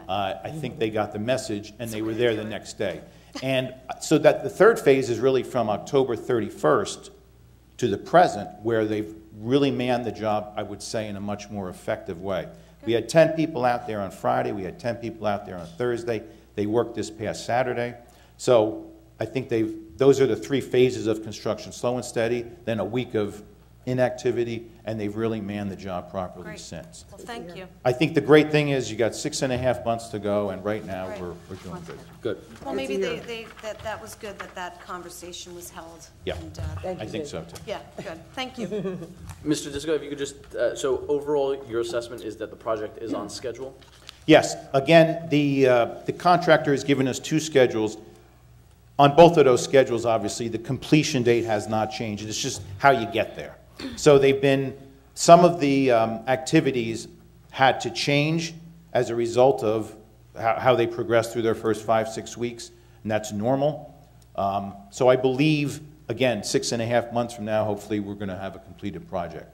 K: I think they got the message, and they were there the next day. And so that the third phase is really from October 31st to the present, where they've really manned the job, I would say, in a much more effective way. We had 10 people out there on Friday. We had 10 people out there on Thursday. They worked this past Saturday. So I think those are the 3 phases of construction, slow and steady, then a week of inactivity, and they've really manned the job properly since.
A: Well, thank you.
K: I think the great thing is you got 6.5 months to go, and right now we're doing good.
C: Good.
A: Well, maybe that was good that conversation was held.
K: Yeah,
A: And,
K: I think so too.
A: yeah, good. Thank you.
I: Mr. Disco, if you could just, so overall, your assessment is that the project is on schedule?
K: Yes, again, the contractor has given us 2 schedules. On both of those schedules, obviously, the completion date has not changed. It's just how you get there. So some of the activities had to change as a result of how they progressed through their first 5-6 weeks, and that's normal. So I believe, again, 6.5 months from now, hopefully we're going to have a completed project.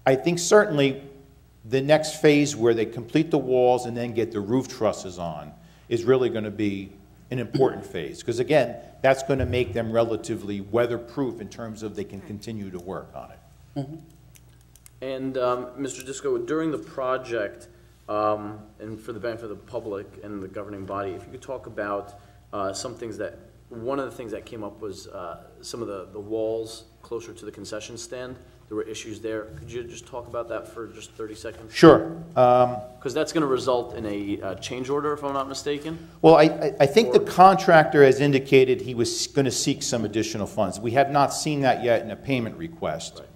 K: I think certainly the next phase where they complete the walls and then get the roof trusses on is really going to be an important phase. Because again, that's going to make them relatively weatherproof in terms of they can continue to work on it.
I: And Mr. Disco, during the project, and for the benefit of the public and the governing body, if you could talk about some things that, one of the things that came up was some of the walls closer to the concession stand. There were issues there. Could you just talk about that for just 30 seconds?
K: Sure.
I: Because that's going to result in a change order, if I'm not mistaken.
K: Well, I think the contractor has indicated he was going to seek some additional funds. We have not seen that yet in a payment request.
I: Right.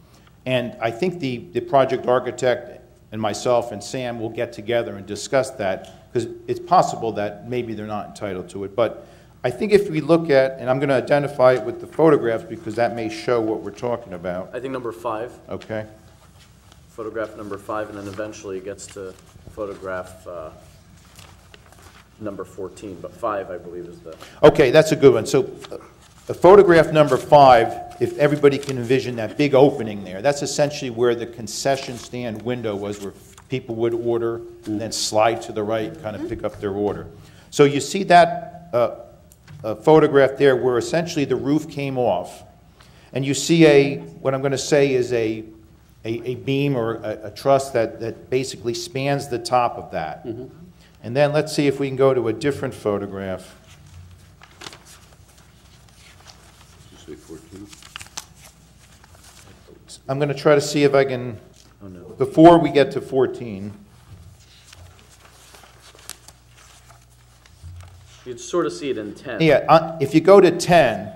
K: And I think the project architect and myself and Sam will get together and discuss that, because it's possible that maybe they're not entitled to it. But I think if we look at, and I'm going to identify it with the photographs because that may show what we're talking about.
I: I think number 5.
K: Okay.
I: Photograph number 5, and then eventually it gets to photograph number 14. But 5, I believe, is the...
K: Okay, that's a good one. So photograph number 5, if everybody can envision that big opening there, that's essentially where the concession stand window was, where people would order and then slide to the right and kind of pick up their order. So you see that photograph there where essentially the roof came off, and you see what I'm going to say is a beam or a truss that basically spans the top of that. And then let's see if we can go to a different photograph.
C: Say 14.
K: I'm going to try to see if I can, before we get to 14.
I: You'd sort of see it in 10.
K: Yeah, if you go to 10,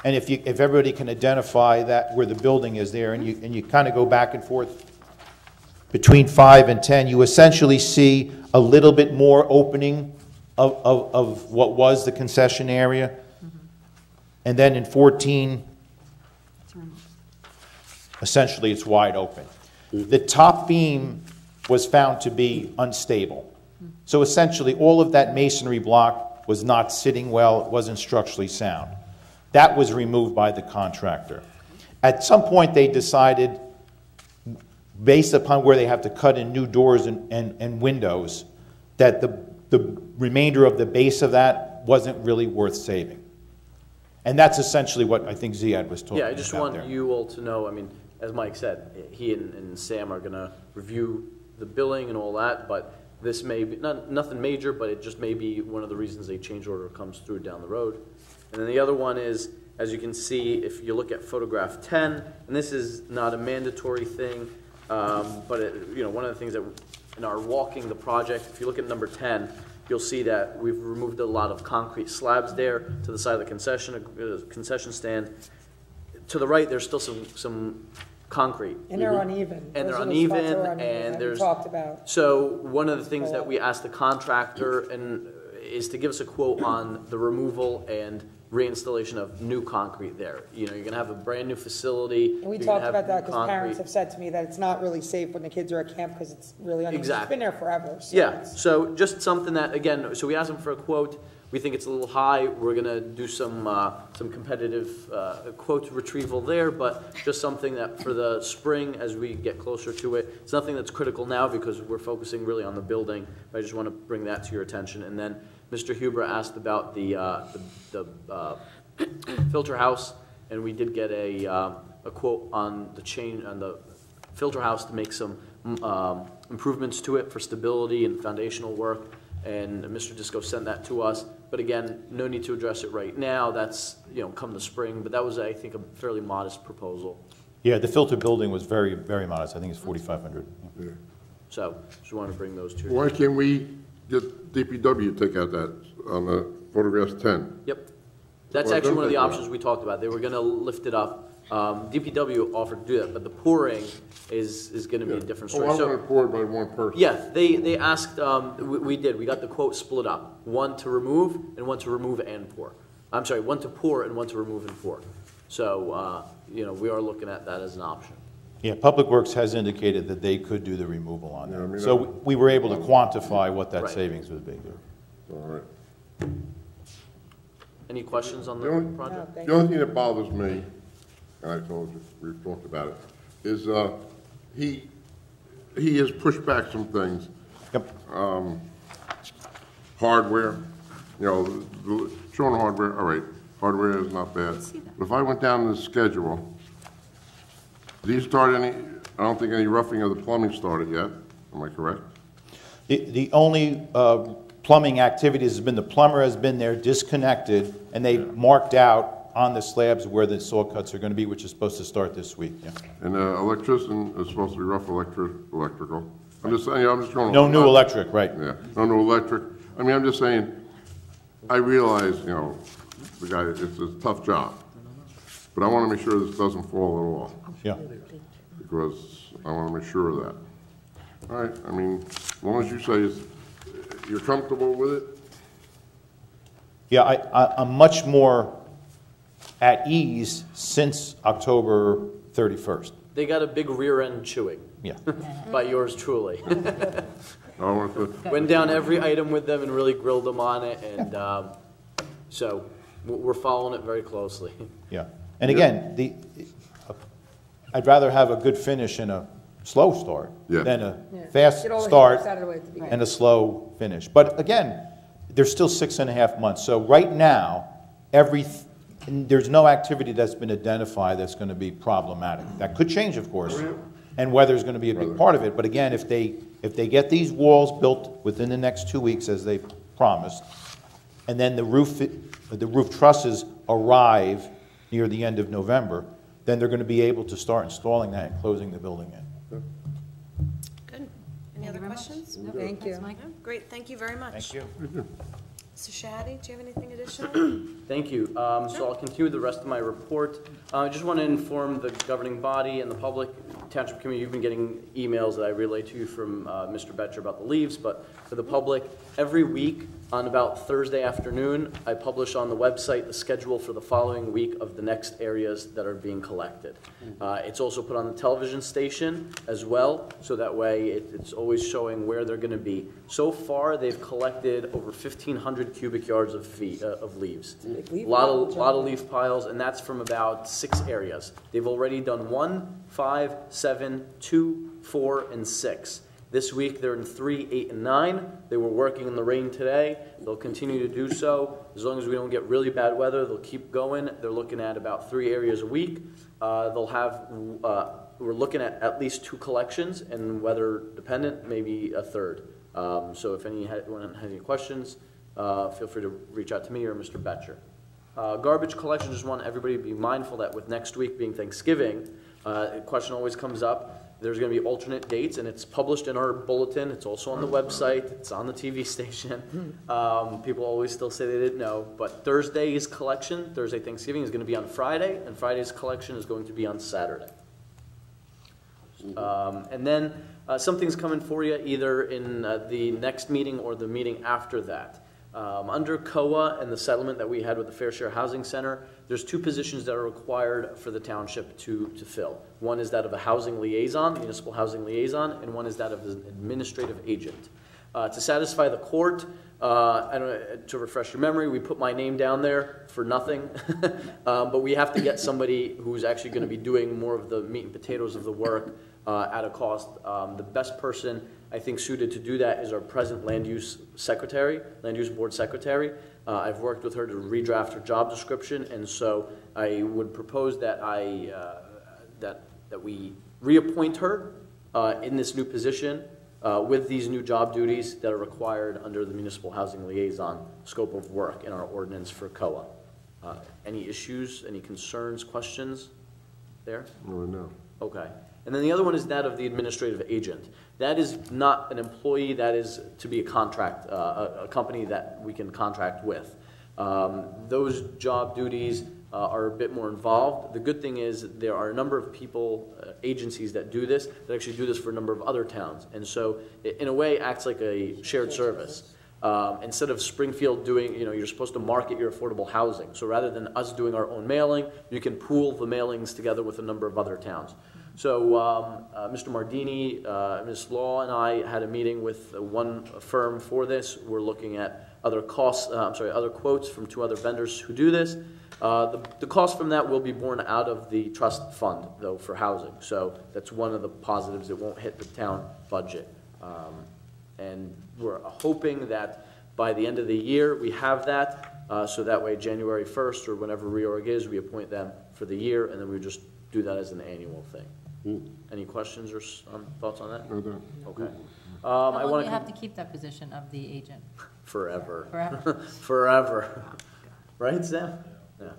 K: and if everybody can identify that where the building is there, and you kind of go back and forth between 5 and 10, you essentially see a little bit more opening of what was the concession area. And then in 14, essentially it's wide open. The top beam was found to be unstable. So essentially all of that masonry block was not sitting well, it wasn't structurally sound. That was removed by the contractor. At some point they decided, based upon where they have to cut in new doors and windows, that the remainder of the base of that wasn't really worth saving. And that's essentially what I think Ziad was talking about.
I: Yeah, I just want you all to know, I mean, as Mike said, he and Sam are going to review the billing and all that, but this may be, nothing major, but it just may be one of the reasons a change order comes through down the road. And then the other one is, as you can see, if you look at photograph 10, and this is not a mandatory thing, but one of the things that in our walking the project, if you look at number 10, you'll see that we've removed a lot of concrete slabs there to the side of the concession stand. To the right, there's still some concrete.
B: And they're uneven.
I: And
B: Those
I: they're
B: are the spots that
I: uneven,
B: are uneven,
I: and
B: that we
I: there's...
B: talked about.
I: So one of the things that we asked the contractor is to give us a quote on the removal and reinstallation of new concrete there. You know, you're going to have a brand new facility.
B: And we
I: you're gonna
B: talked
I: have
B: about that
I: new
B: because
I: concrete.
B: parents have said to me that it's not really safe when the kids are at camp because it's really uneven.
I: Exactly.
B: It's been there forever. So
I: Yeah,
B: it's-
I: so just something that, again, so we asked them for a quote. We think it's a little high. We're going to do some competitive quote retrieval there, but just something that for the spring as we get closer to it. It's nothing that's critical now because we're focusing really on the building. But I just want to bring that to your attention. And then Mr. Huber asked about the filter house, and we did get a quote on the filter house to make some improvements to it for stability and foundational work. And Mr. Disco sent that to us. But again, no need to address it right now. That's, come the spring. But that was, I think, a fairly modest proposal.
K: Yeah, the filter building was very, very modest. I think it's 4,500.
E: Yeah.
I: So just wanted to bring those two.
E: Why can't we get DPW to take out that on the photographs 10?
I: Yep. That's
E: Well,
I: actually one of the
E: don't they-
I: options we talked about. They were going to lift it up. DPW offered to do that, but the pouring is going to be a different story.
E: Oh, I
I: So-
E: want it poured by one person.
I: Yeah, they asked, we did. We got the quote split up. One to remove and one to remove and pour. I'm sorry, one to pour and one to remove and pour. So, we are looking at that as an option.
K: Yeah, Public Works has indicated that they could do the removal on
E: Yeah, I
K: that.
E: mean,
K: So we were able to quantify what that
I: Right.
K: savings would be.
E: All right.
I: Any questions on the
E: The only-
I: project?
B: No, thank
E: The only thing that bothers me, and I told you, we've talked about it, is he has pushed back some things.
K: Yep.
E: hardware, you know, showing hardware, all right, hardware is not bad. But if I went down the schedule, do you start any, I don't think any roughing of the plumbing started yet, am I correct?
K: The only plumbing activities has been the plumber has been there, disconnected, and they marked out on the slabs where the saw cuts are going to be, which is supposed to start this week. Yeah.
E: And electrician is supposed to be rough electrical. I'm just saying, I'm just going.
K: No new electric, right?
E: Yeah, no new electric. I mean, I'm just saying, I realize, you know, the guy, it's a tough job. But I want to make sure this doesn't fall at all.
K: Yeah.
E: Because I want to make sure of that. All right, I mean, as long as you say you're comfortable with it.
K: Yeah, I'm much more at ease since October 31st.
I: They got a big rear end chewing.
K: Yeah.
I: By yours truly.
E: I want to,
I: Went down every item with them and really grilled them on it, and so we're following it very closely.
K: Yeah. And again, I'd rather have a good finish and a slow start than a fast
B: Get all the
K: start
B: hiccups out of the way at the beginning.
K: and a slow finish. But again, there's still 6.5 months. So right now, there's no activity that's been identified that's going to be problematic. That could change, of course, and weather's going to be a big part of it. But again, if they get these walls built within the next 2 weeks, as they promised, and then the roof trusses arrive near the end of November, then they're going to be able to start installing that and closing the building in.
A: Good. Any other questions?
D: No,
B: Thank you.
D: that's Mike.
A: Great, thank you very much.
K: Thank you.
A: Mr. Shaddy, do you have anything additional?
I: Thank you. So I'll continue with the rest of my report. I just want to inform the governing body and the public, Township Committee, you've been getting emails that I relay to you from Mr. Betcher about the leaves, but for the public, every week on about Thursday afternoon, I publish on the website the schedule for the following week of the next areas that are being collected. It's also put on the television station as well, so that way it's always showing where they're going to be. So far, they've collected over 1,500 cubic yards of leaves. A lot of leaf piles, and that's from about 6 areas. They've already done 1, 5, 7, 2, 4, and 6. This week, they're in 3, 8, and 9. They were working in the rain today. They'll continue to do so. As long as we don't get really bad weather, they'll keep going. They're looking at about 3 areas a week. They'll have, we're looking at least 2 collections, and weather dependent, maybe a third. So if anyone has any questions, feel free to reach out to me or Mr. Betcher. Garbage collection, just want everybody to be mindful that with next week being Thanksgiving, a question always comes up. There's going to be alternate dates, and it's published in our bulletin. It's also on the website. It's on the TV station. People always still say they didn't know, but Thursday's collection, Thursday Thanksgiving, is going to be on Friday, and Friday's collection is going to be on Saturday. And then something's coming for you either in the next meeting or the meeting after that. Under COA and the settlement that we had with the Fair Share Housing Center, there's 2 positions that are required for the township to fill. One is that of a housing liaison, municipal housing liaison, and one is that of an administrative agent. To satisfy the court, to refresh your memory, we put my name down there for nothing, but we have to get somebody who's actually going to be doing more of the meat and potatoes of the work at a cost. The best person I think suited to do that is our present land use board secretary. I've worked with her to redraft her job description, and so I would propose that that we reappoint her in this new position with these new job duties that are required under the municipal housing liaison scope of work in our ordinance for COA. Any issues, any concerns, questions there?
E: no.
I: Okay. And then the other one is that of the administrative agent. That is not an employee, that is to be a contract, a company that we can contract with. Those job duties are a bit more involved. The good thing is there are a number of people, agencies that do this, that actually do this for a number of other towns. And so it, in a way, acts like a shared service. Instead of Springfield doing, you're supposed to market your affordable housing. So rather than us doing our own mailing, you can pool the mailings together with a number of other towns. So Mr. Mardini, Ms. Law, and I had a meeting with one firm for this. We're looking at other other quotes from 2 other vendors who do this. The cost from that will be borne out of the trust fund, though, for housing. So that's one of the positives. It won't hit the town budget. And we're hoping that by the end of the year. We have that, so that way January 1st or whenever reorg is, we appoint them for the year, and then we just do that as an annual thing. Any questions or thoughts on that? Okay.
D: How long do you have to keep that position of the agent?
I: Forever.
D: Forever?
I: Forever. Right, Sam? Yeah.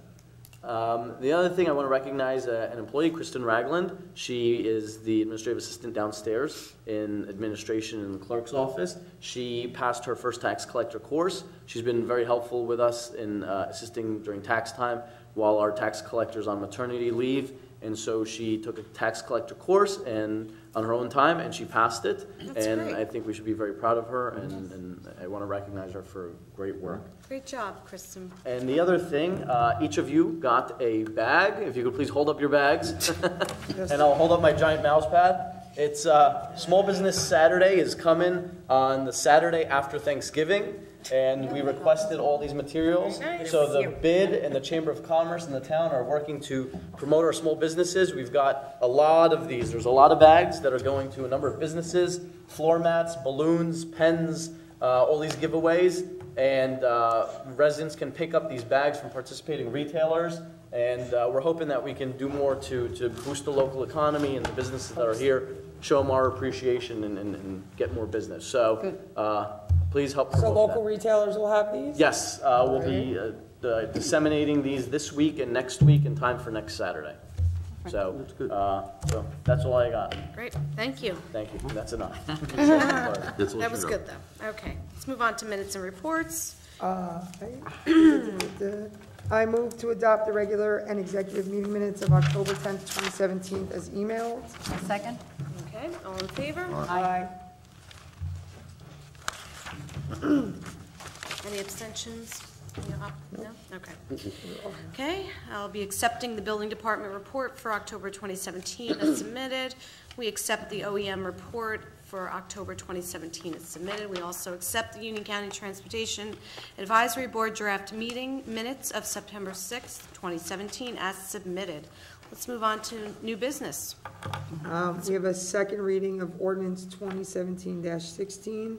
I: The other thing I want to recognize an employee, Kristen Ragland. She is the administrative assistant downstairs in administration in the clerk's office. She passed her first tax collector course. She's been very helpful with us in assisting during tax time while our tax collector's on maternity leave. And so she took a tax collector course and on her own time, and she passed it.
A: That's great.
I: I think we should be very proud of her, and I want to recognize her for great work.
A: Great job, Kristen.
I: And the other thing, each of you got a bag. If you could please hold up your bags. And I'll hold up my giant mouse pad. It's Small Business Saturday is coming on the Saturday after Thanksgiving. And we requested all these materials. So the BID and the Chamber of Commerce and the town are working to promote our small businesses. We've got a lot of these. There's a lot of bags that are going to a number of businesses, floor mats, balloons, pens, all these giveaways. And residents can pick up these bags from participating retailers. And we're hoping that we can do more to boost the local economy and the businesses that are here, show them our appreciation and get more business. So please help promote
B: So local
I: that.
B: retailers will have these?
I: Yes, we'll be disseminating these this week and next week in time for next Saturday. So, so that's all I got.
A: Great, thank you.
I: Thank you. That's enough.
A: That was good, though. Okay, let's move on to minutes and reports.
B: I move to adopt the regular and executive meeting minutes of October 10th, 2017 as emailed.
D: A second?
A: Okay, all in favor?
B: Aye.
A: Any abstentions? No? Okay. Okay, I'll be accepting the building department report for October 2017 as submitted. We accept the OEM report for October 2017 as submitted. We also accept the Union County Transportation Advisory Board draft meeting minutes of September 6th, 2017 as submitted. Let's move on to new business.
B: We have a second reading of ordinance 2017-16.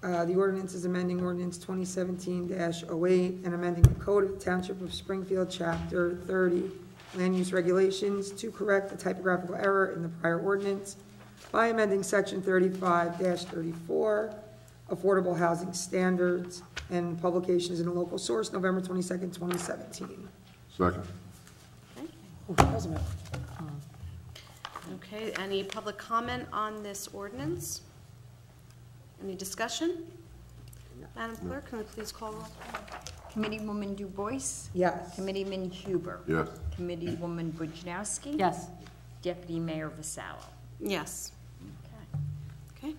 B: The ordinance is amending ordinance 2017-08 and amending the code of the Township of Springfield, Chapter 30, Land Use Regulations, to correct the typographical error in the prior ordinance by amending Section 35-34, Affordable Housing Standards, and publications in a local source, November 22nd, 2017.
E: Second.
A: Okay, any public comment on this ordinance? Any discussion? Madam Clerk, can we please call roll?
F: Committeewoman Du Bois?
B: Yes.
F: Committeeman Huber?
E: Yes.
F: Committeewoman Bujanowski?
D: Yes.
F: Deputy Mayor Vassallo?
A: Yes. Okay,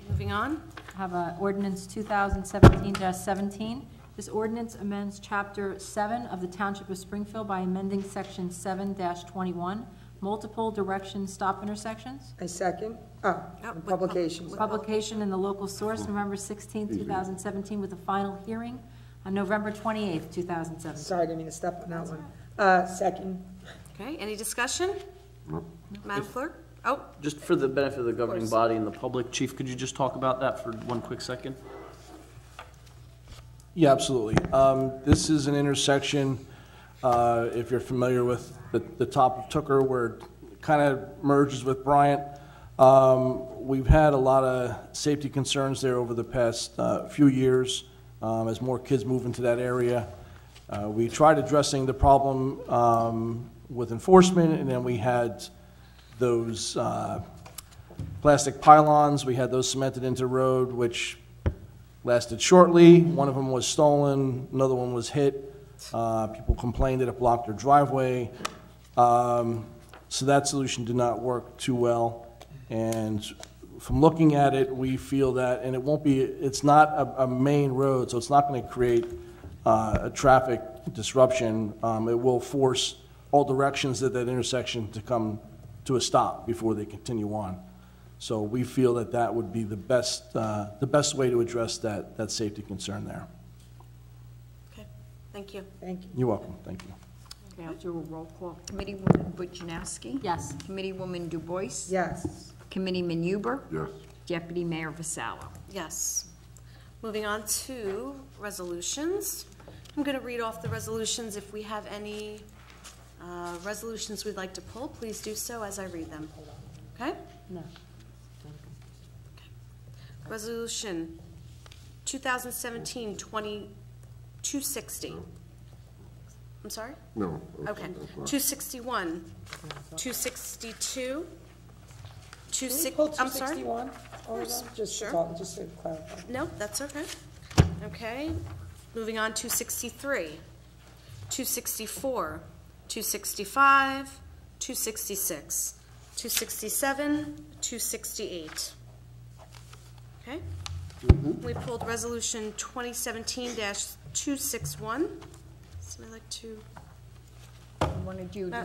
A: moving on.
D: I have ordinance 2017-17. This ordinance amends Chapter 7 of the Township of Springfield by amending Section 7-21, multiple direction stop intersections.
B: I second. Publications.
D: Publication in the local source, November 16, 2017, with a final hearing on November 28, 2017.
B: Sorry, I didn't mean to step on that one. Second.
A: Okay, any discussion?
E: Nope.
A: Madam Clerk? Oh,
I: Just for the benefit of the governing body and the public, Chief, could you just talk about that for one quick second?
H: Yeah, absolutely. This is an intersection, if you're familiar with the top of Tooker, where it kind of merges with Bryant. We've had a lot of safety concerns there over the past few years as more kids move into that area. We tried addressing the problem with enforcement, and then we had those plastic pylons. We had those cemented into road, which lasted shortly. One of them was stolen, another one was hit. People complained that it blocked their driveway. So that solution did not work too well. And from looking at it, we feel that, and it's not a main road, so it's not going to create a traffic disruption. It will force all directions at that intersection to come to a stop before they continue on. So we feel that that would be the best way to address that safety concern there.
A: okay, thank you.
B: Thank you.
H: You're welcome. Thank you.
F: Okay, I'll do a roll call. Committeewoman Bujanowski?
D: Yes.
F: Committeewoman Du Bois?
B: Yes.
F: Committeeman Huber?
E: Yes.
F: Deputy Mayor Vassallo?
A: Yes. Moving on to resolutions. I'm going to read off the resolutions. If we have any resolutions we'd like to pull, please do so as I read them. Okay?
D: No.
A: Resolution 2017-260. I'm sorry?
E: No.
A: Okay. 261, 262, I'm sorry?
B: 261? Just
A: Sure.
B: just to clarify.
A: No, that's okay. Okay. Moving on, 263, 264, 265, 266, 267, 268. Okay? We pulled resolution 2017-261. Somebody like to?
F: Want to do,
A: Do
I: Do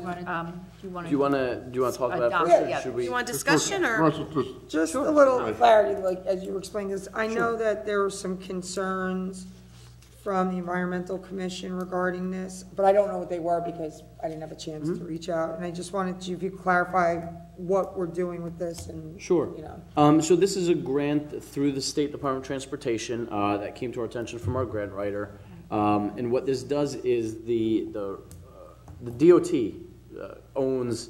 I: you want to talk about it
F: Adopt,
I: first, or
F: yeah.
I: should we?
A: You want discussion, or?
B: Just a little clarity, like, as you were explaining this, I know that there were some concerns from the Environmental Commission regarding this, but I don't know what they were because I didn't have a chance to reach out, and I just wanted you, if you could clarify what we're doing with this and,
I: Sure.
B: you know.
I: So this is a grant through the State Department of Transportation that came to our attention from our grant writer. And what this does is the DOT owns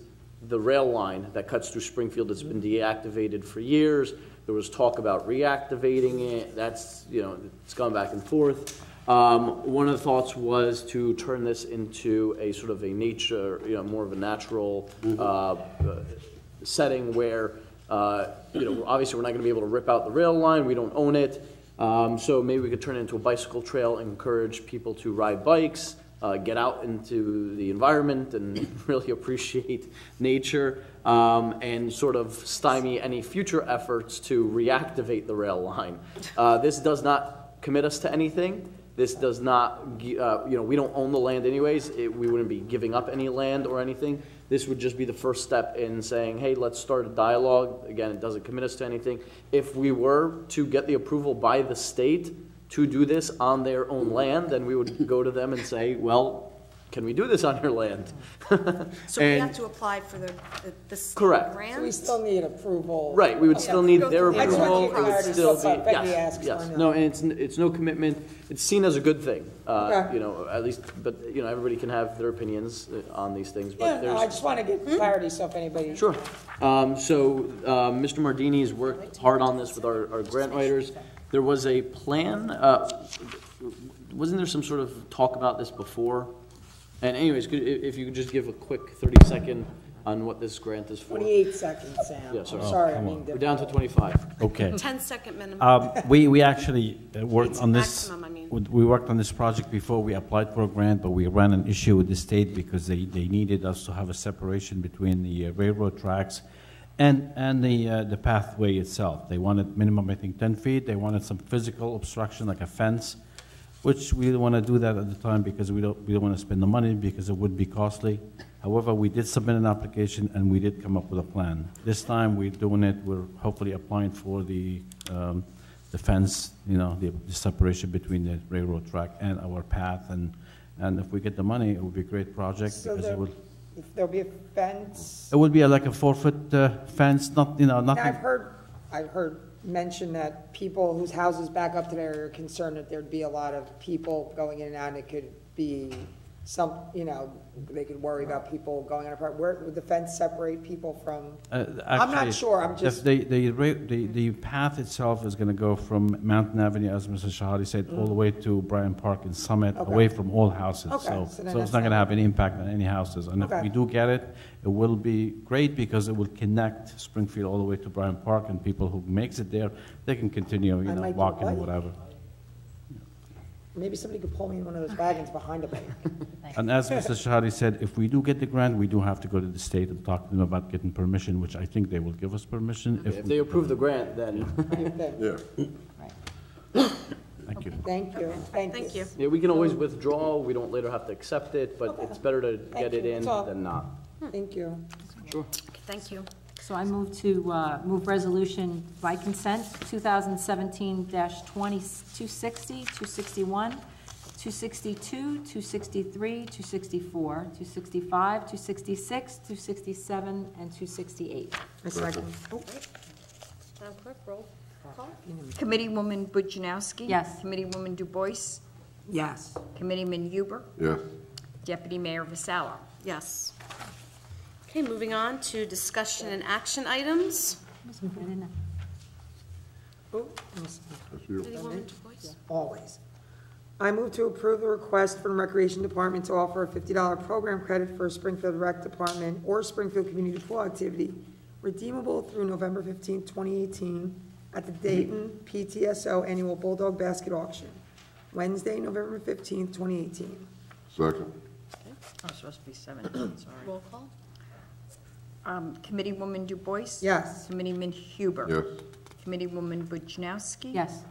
I: the rail line that cuts through Springfield. It's been deactivated for years. There was talk about reactivating it. That's, it's gone back and forth. One of the thoughts was to turn this into a sort of a nature, more of a natural setting where, obviously we're not going to be able to rip out the rail line. We don't own it. So maybe we could turn it into a bicycle trail and encourage people to ride bikes, get out into the environment and really appreciate nature, and sort of stymie any future efforts to reactivate the rail line. This does not commit us to anything. This does not, we don't own the land anyways. We wouldn't be giving up any land or anything. This would just be the first step in saying, hey, let's start a dialogue. Again, it doesn't commit us to anything. If we were to get the approval by the state to do this on their own land, then we would go to them and say, well, can we do this on your land?
A: So we have to apply for the
I: Correct.
A: grant?
B: So we still need approval.
I: Right, we would still need
A: Go
I: their
A: through the
I: approval.
B: approval
I: It would
B: process.
I: still
B: That's what Becky
I: be,
B: asked
I: yes.
B: for.
I: No, and it's no commitment. It's seen as a good thing,
B: Okay.
I: at least, but, everybody can have their opinions on these things, but
B: Yeah, no, I
I: there's.
B: just want to get clarity, so if anybody.
I: Sure. Mr. Mardini's worked hard on this with our grant writers. There was a plan, wasn't there some sort of talk about this before? And anyways, if you could just give a quick 30-second on what this grant is for.
B: 28 seconds, Sam.
I: Yeah, sorry.
B: Sorry, I
L: come
B: mean.
L: on.
I: We're down to 25.
L: Okay.
A: 10-second minimum.
L: We actually worked
A: It's
L: on this.
A: maximum, I mean.
L: We worked on this project before. We applied for a grant, but we ran an issue with the state because they needed us to have a separation between the railroad tracks and the pathway itself. They wanted minimum, I think, 10 feet. They wanted some physical obstruction, like a fence, which we didn't want to do that at the time because we don't want to spend the money because it would be costly. However, we did submit an application and we did come up with a plan. This time we're doing it. We're hopefully applying for the fence, the separation between the railroad track and our path. And if we get the money, it would be a great project
B: So
L: because
B: there'll be a fence.
L: it would be like a 4-foot fence, nothing.
B: Now, I've heard mention that people whose houses back up to there are concerned that there'd be a lot of people going in and out, and it could be some, they could worry about people going on a part. Where would the fence separate people from? I'm not sure, I'm just.
L: The path itself is going to go from Mountain Avenue, as Mr. Shahadi said, all the way to Bryant Park and Summit,
B: Okay.
L: away from all houses.
B: Okay,
L: So
B: so then
L: it's
B: that's
L: not going to
B: fine.
L: have any impact on any houses. And if
B: Okay.
L: we do get it, it will be great because it will connect Springfield all the way to Bryant Park, and people who makes it there, they can continue,
B: I might do a
L: walking or
B: bike.
L: whatever.
B: Maybe somebody could pull me in one of those wagons behind a bike.
L: And as Mr. Shahadi said, if we do get the grant, we do have to go to the state and talk to them about getting permission, which I think they will give us permission.
I: If they approve the grant, then,
E: Yeah.
L: Thank you.
B: Thank you,
A: Thank you.
I: yeah, we can always withdraw. We don't later have to accept it, but it's better to get it
B: you.
I: in
B: That's all.
I: than not.
B: Thank you.
I: Sure.
A: Okay, thank you.
D: So I move to, move resolution by consent, 2017-260, 261, 262, 263, 264, 265, 266, 267, and 268.
B: A second.
A: Madam Clerk, roll call?
F: Committeewoman Bujanowski.
D: Yes.
F: Committeewoman Du Bois.
B: Yes.
F: Committeeman Huber.
E: Yes.
F: Deputy Mayor Vassallo.
A: Yes. Okay, moving on to discussion and action items.
B: Oh, yes,
E: That's you.
A: Committeewoman Du Bois?
B: always. I move to approve the request from the Recreation Department to offer a $50 program credit for Springfield Rec Department or Springfield Community Pool activity redeemable through November 15, 2018 at the Dayton PTSO Annual Bulldog Basket Auction, Wednesday, November 15, 2018.
E: Second.
F: Oh, it's supposed to be 17, sorry.
A: Roll call?
F: Committeewoman Du Bois.
B: Yes.
F: Committeeman Huber.
E: Yes.
F: Committeewoman Bujanowski.
D: Yes.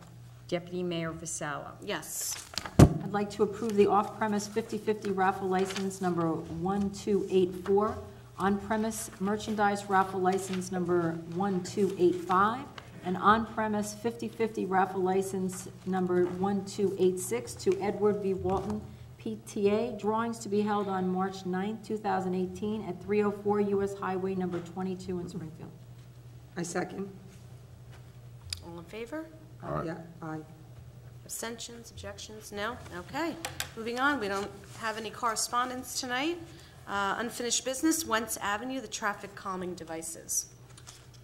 F: Deputy Mayor Vassallo.
A: Yes.
D: I'd like to approve the off-premise 50/50 raffle license number 1284, on-premise merchandise raffle license number 1285, and on-premise 50/50 raffle license number 1286 to Edward V. Walton, PTA, drawings to be held on March 9, 2018 at 304 U.S. Highway number 22 in Springfield.
B: I second.
A: All in favor?
E: Aye.
B: Yeah, aye.
A: Abstentions, objections? No? Okay. Moving on, we don't have any correspondence tonight. Unfinished business, Wentz Avenue, the traffic calming devices.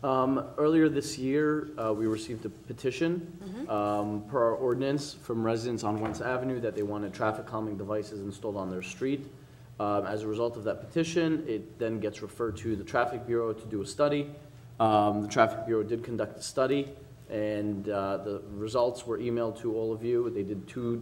I: Earlier this year, we received a petition per our ordinance from residents on Wentz Avenue that they wanted traffic calming devices installed on their street. As a result of that petition, it then gets referred to the Traffic Bureau to do a study. The Traffic Bureau did conduct a study, and the results were emailed to all of you. They did two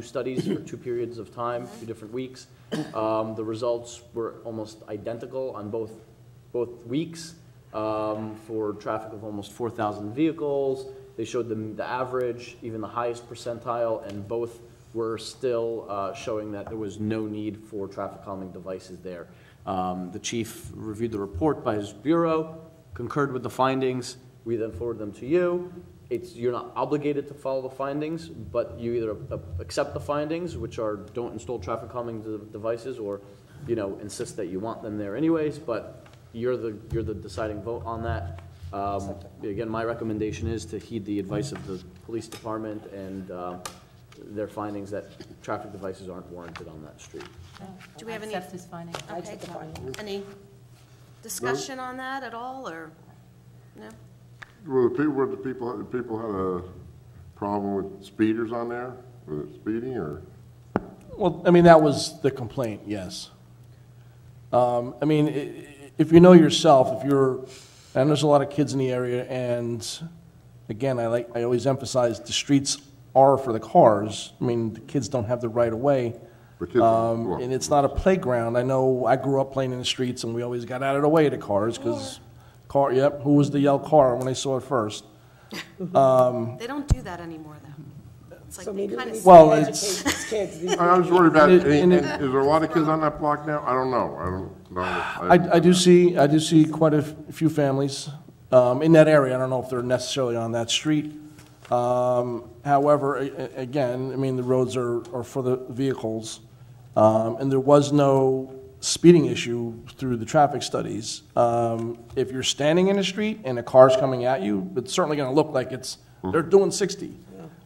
I: studies for 2 periods of time, 2 different weeks. The results were almost identical on both weeks. For traffic of almost 4,000 vehicles. They showed them the average, even the highest percentile, and both were still showing that there was no need for traffic calming devices there. The chief reviewed the report by his bureau, concurred with the findings. We then forwarded them to you. You're not obligated to follow the findings, but you either accept the findings, which are don't install traffic calming devices, or insist that you want them there anyways. But you're the deciding vote on that. Again, my recommendation is to heed the advice of the police department and their findings that traffic devices aren't warranted on that street.
A: Do we have any?
D: Accept his findings.
A: Okay. Any discussion on that at all, or no?
E: Well, the people had a problem with speeders on there? Was it speeding or?
H: Well, I mean, that was the complaint, yes. I mean, if you know yourself, and there's a lot of kids in the area, and again, I always emphasize the streets are for the cars. I mean, the kids don't have the right of way. And it's not a playground. I know I grew up playing in the streets, and we always got out of the way of the cars, because who was the yell car when I saw it first?
A: They don't do that anymore, though. It's like
B: So
A: they
B: maybe
A: kind
B: we
A: of.
B: need to educate these kids.
E: I was worried about, is there a lot of kids on that block now? I don't know.
H: I do see quite a few families in that area. I don't know if they're necessarily on that street. However, again, I mean, the roads are for the vehicles, and there was no speeding issue through the traffic studies. If you're standing in the street and a car's coming at you, it's certainly going to look like they're doing 60.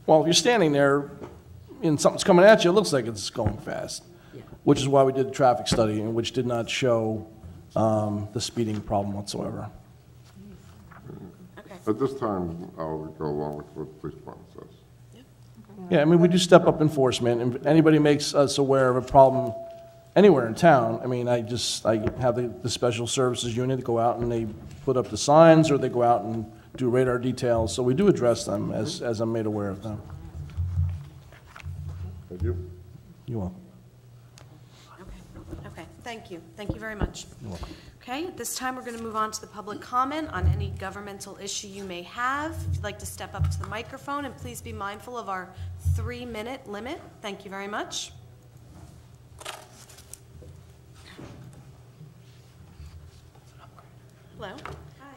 H: Well, if you're standing there and something's coming at you, it looks like it's going fast, which is why we did the traffic study, and which did not show the speeding problem whatsoever.
A: Okay.
E: At this time, I'll go along with what the police department says.
H: Yeah, I mean, we do step up enforcement, and if anybody makes us aware of a problem anywhere in town, I mean, I have the special services unit go out and they put up the signs, or they go out and do radar details, so we do address them as I'm made aware of them.
E: Thank you.
H: You will.
A: Okay, thank you. Thank you very much. Okay, at this time, we're going to move on to the public comment on any governmental issue you may have. If you'd like to step up to the microphone, and please be mindful of our 3-minute limit. Thank you very much. Hello.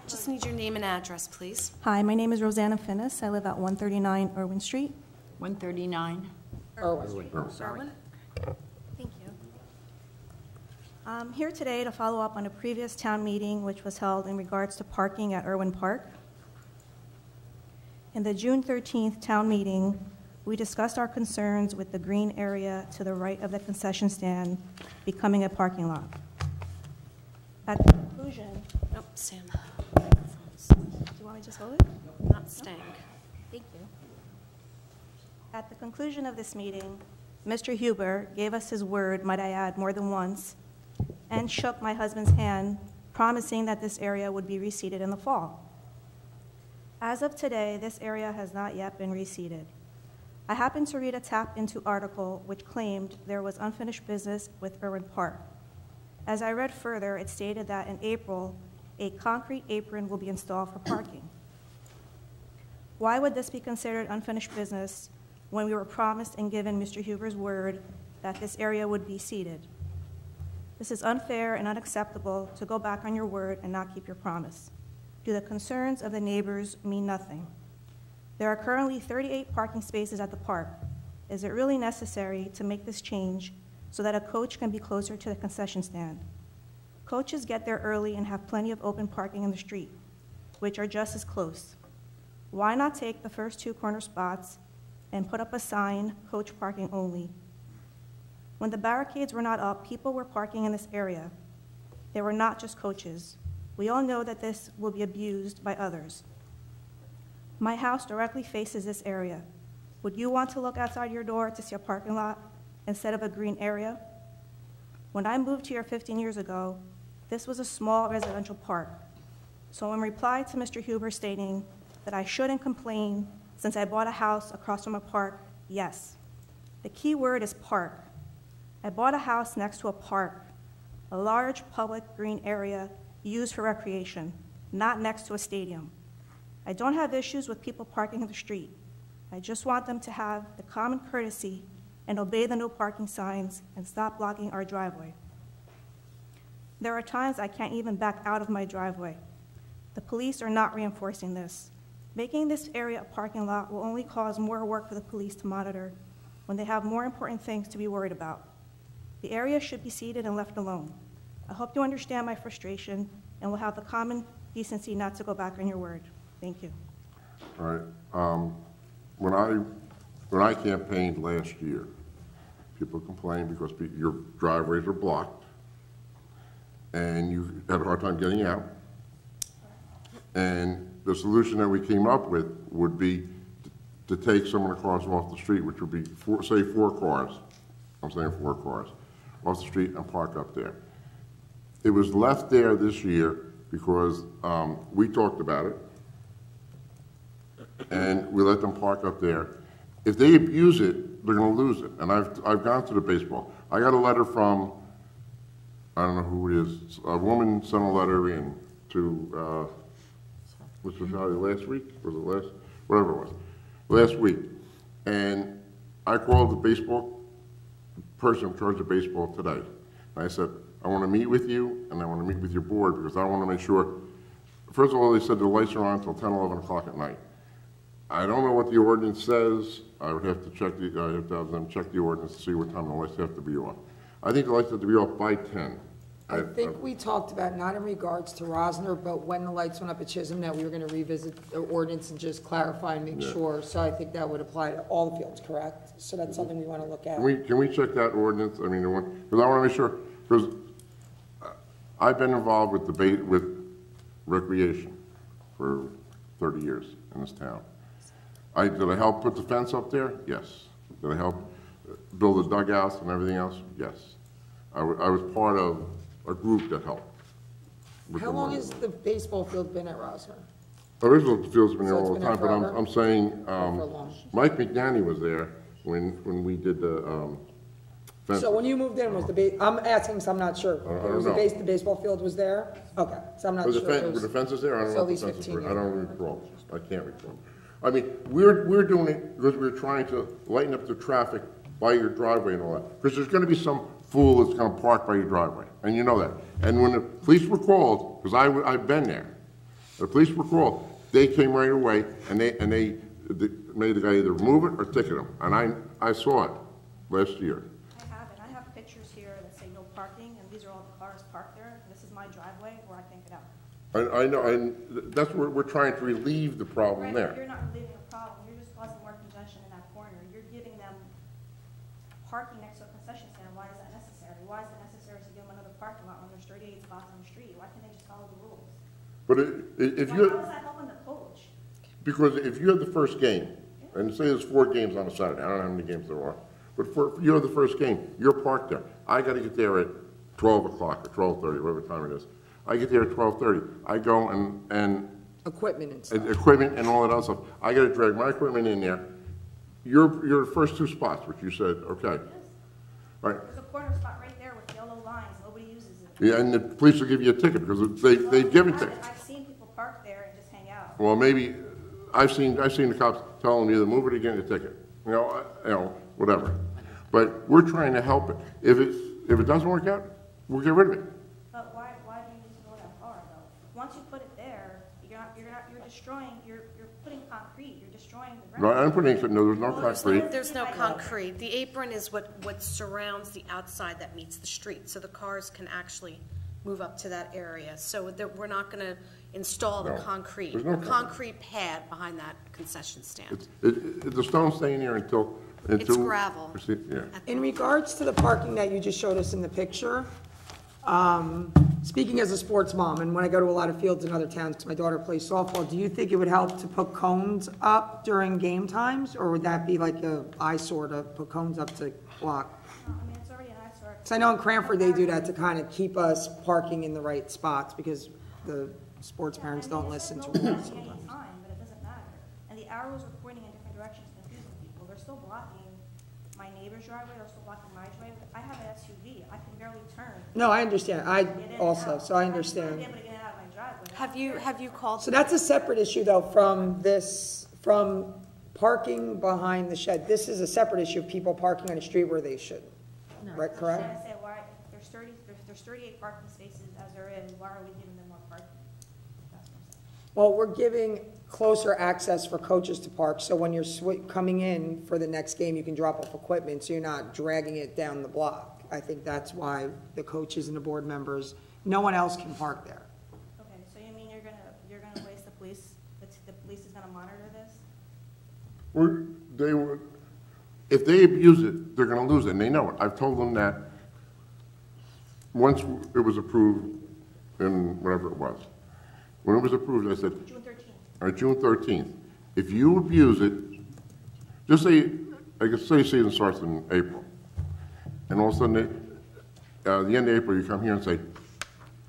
A: Just need your name and address, please.
M: Hi, my name is Rosanna Finnis. I live at 139 Irwin Street.
F: 139.
A: Irwin?
M: Thank you. I'm here today to follow up on a previous town meeting which was held in regards to parking at Irwin Park. In the June 13th town meeting, we discussed our concerns with the green area to the right of the concession stand becoming a parking lot. At the conclusion,
A: Nope, Sam.
M: do you want me to just hold it?
A: Not staying.
M: Thank you. At the conclusion of this meeting, Mr. Huber gave us his word, might I add, more than once, and shook my husband's hand, promising that this area would be reseeded in the fall. As of today, this area has not yet been reseeded. I happened to read a Tap Into article which claimed there was unfinished business with Irwin Park. As I read further, it stated that in April, a concrete apron will be installed for parking. Why would this be considered unfinished business when we were promised and given Mr. Huber's word that this area would be seeded? This is unfair and unacceptable to go back on your word and not keep your promise. Do the concerns of the neighbors mean nothing? There are currently 38 parking spaces at the park. Is it really necessary to make this change so that a coach can be closer to the concession stand? Coaches get there early and have plenty of open parking in the street, which are just as close. Why not take the first 2 corner spots and put up a sign, coach parking only? When the barricades were not up, people were parking in this area. They were not just coaches. We all know that this will be abused by others. My house directly faces this area. Would you want to look outside your door to see a parking lot instead of a green area? When I moved here 15 years ago, this was a small residential park. So in reply to Mr. Huber stating that I shouldn't complain since I bought a house across from a park, yes. The key word is park. I bought a house next to a park, a large public green area used for recreation, not next to a stadium. I don't have issues with people parking in the street. I just want them to have the common courtesy and obey the no parking signs and stop blocking our driveway. There are times I can't even back out of my driveway. The police are not reinforcing this. Making this area a parking lot will only cause more work for the police to monitor when they have more important things to be worried about. The area should be seated and left alone. I hope you understand my frustration and will have the common decency not to go back on your word. Thank you.
E: All right. When I campaigned last year, people complained because your driveways are blocked and you had a hard time getting out. And the solution that we came up with would be to take some of the cars off the street, which would be, say, 4 cars. I'm saying 4 cars off the street and park up there. It was left there this year because we talked about it, and we let them park up there. If they abuse it, they're going to lose it. And I've gone to the baseball. I got a letter from, I don't know who it is, a woman sent a letter in to, which was probably last week, was it last, whatever it was, last week. And I called the baseball person in charge of baseball today. And I said, I want to meet with you, and I want to meet with your board, because I want to make sure, first of all, they said the lights are on until 10, 11 o'clock at night. I don't know what the ordinance says. I would have to check I have to have them check the ordinance to see what time the lights have to be off. I think the lights have to be off by 10.
B: I think we talked about, not in regards to Rosner, but when the lights went up at Chisholm, that we were going to revisit the ordinance and just clarify and make sure. So I think that would apply to all the fields, correct? So that's something we want to look at.
E: Can we check that ordinance? I mean, because I want to make sure, because I've been involved with recreation for 30 years in this town. Did I help put the fence up there? Yes. Did I help build the dugouts and everything else? Yes. I was part of a group that helped.
B: How long has the baseball field been at Rosner?
E: Original field's been there
B: So it's
E: all the
B: been there
E: time, but
B: forever?
E: I'm saying,
B: For long.
E: Mike McNanny was there when we did the fence.
B: So when you moved in, was I'm asking because I'm not sure.
E: I
B: It was
E: don't know.
B: the baseball field was there? Okay, so I'm not
E: Were
B: sure.
E: the fences there? I don't
B: So
E: know
B: at
E: if the
B: least
E: fences
B: 15
E: were. I
B: years.
E: don't recall. I can't recall. I mean, we're doing it because we're trying to lighten up the traffic by your driveway and all that. Because there's gonna be some fool that's gonna park by your driveway, and you know that. And when the police were called, because I've been there, the police were called, they came right away, and they made the guy either remove it or ticket him. And I saw it last year.
M: I have it. I have pictures here that say no parking, and these are all the cars parked there. This is my driveway where I can't get out.
E: I know, and that's where we're trying to relieve the problem
M: Right,
E: there.
M: you're not relieving a parking next to a concession stand, why is that necessary? Why is it necessary to give them another parking lot when there's 38 spots on the street? Why can't they just follow the rules?
E: But if
M: How
E: you,
M: is that helping the coach?
E: because if you have the first game, and say there's 4 games on a Saturday, I don't know how many games there are, but you have the first game, you're parked there. I gotta get there at 12 o'clock or 12:30, whatever time it is. I get there at 12:30. I go and
B: Equipment and stuff.
E: equipment and all that other stuff. I gotta drag my equipment in there. You're the first 2 spots, which you said, okay. Right.
M: There's a corner spot right there with yellow lines, nobody uses it.
E: Yeah, and the police will give you a ticket because they give it to you.
M: I've seen people park there and just hang out.
E: Well, maybe, I've seen the cops tell them either move it or get a ticket, you know, whatever. But we're trying to help it. If it doesn't work out, we'll get rid of it.
M: But why do you need to go that far, though? Once you put it there, you're destroying, you're putting concrete, you're destroying the ground.
E: No, I didn't put anything, no, there's no concrete.
A: There's no concrete. The apron is what surrounds the outside that meets the street, so the cars can actually move up to that area. So we're not going to install the
E: No,
A: concrete.
E: there's no
A: A concrete pad behind that concession stand.
E: The stone's staying there until.
A: It's gravel.
E: Yeah.
B: In regards to the parking that you just showed us in the picture, speaking as a sports mom, and when I go to a lot of fields in other towns, because my daughter plays softball, do you think it would help to put cones up during game times? Or would that be like a eyesore to put cones up to block?
M: No, I mean, it's already an eyesore.
B: Because I know in Cranford, they do that to kind of keep us parking in the right spots, because the sports parents don't listen to rules
M: Any
B: sometimes.
M: time, but it doesn't matter. And the arrows are pointing in different directions, confusing people. They're still blocking my neighbor's driveway, they're still blocking my driveway. I have an SUV, I can barely turn.
B: No, I understand. I
M: Get in and
B: also,
M: out.
B: so I
M: I'm
B: understand.
M: not able to get out of my driveway.
A: Have you called?
B: So that's a separate issue, though, from parking behind the shed. This is a separate issue of people parking on a street where they shouldn't. Right,
M: I'm
B: correct?
M: trying to say, why, if there's 38 parking spaces as there is, why are we giving them more parking? That's what I'm saying.
B: Well, we're giving closer access for coaches to park, so when you're coming in for the next game, you can drop off equipment, so you're not dragging it down the block. I think that's why the coaches and the board members, no one else can park there.
M: Okay, so you mean you're gonna waste the police, the police is gonna monitor this?
E: If they abuse it, they're gonna lose it, and they know it. I've told them that once it was approved in whatever it was. When it was approved, I said,
M: June 13th.
E: June 13th, if you abuse it, just say, I guess say season starts in April, and all of a sudden, the end of April, you come here and say,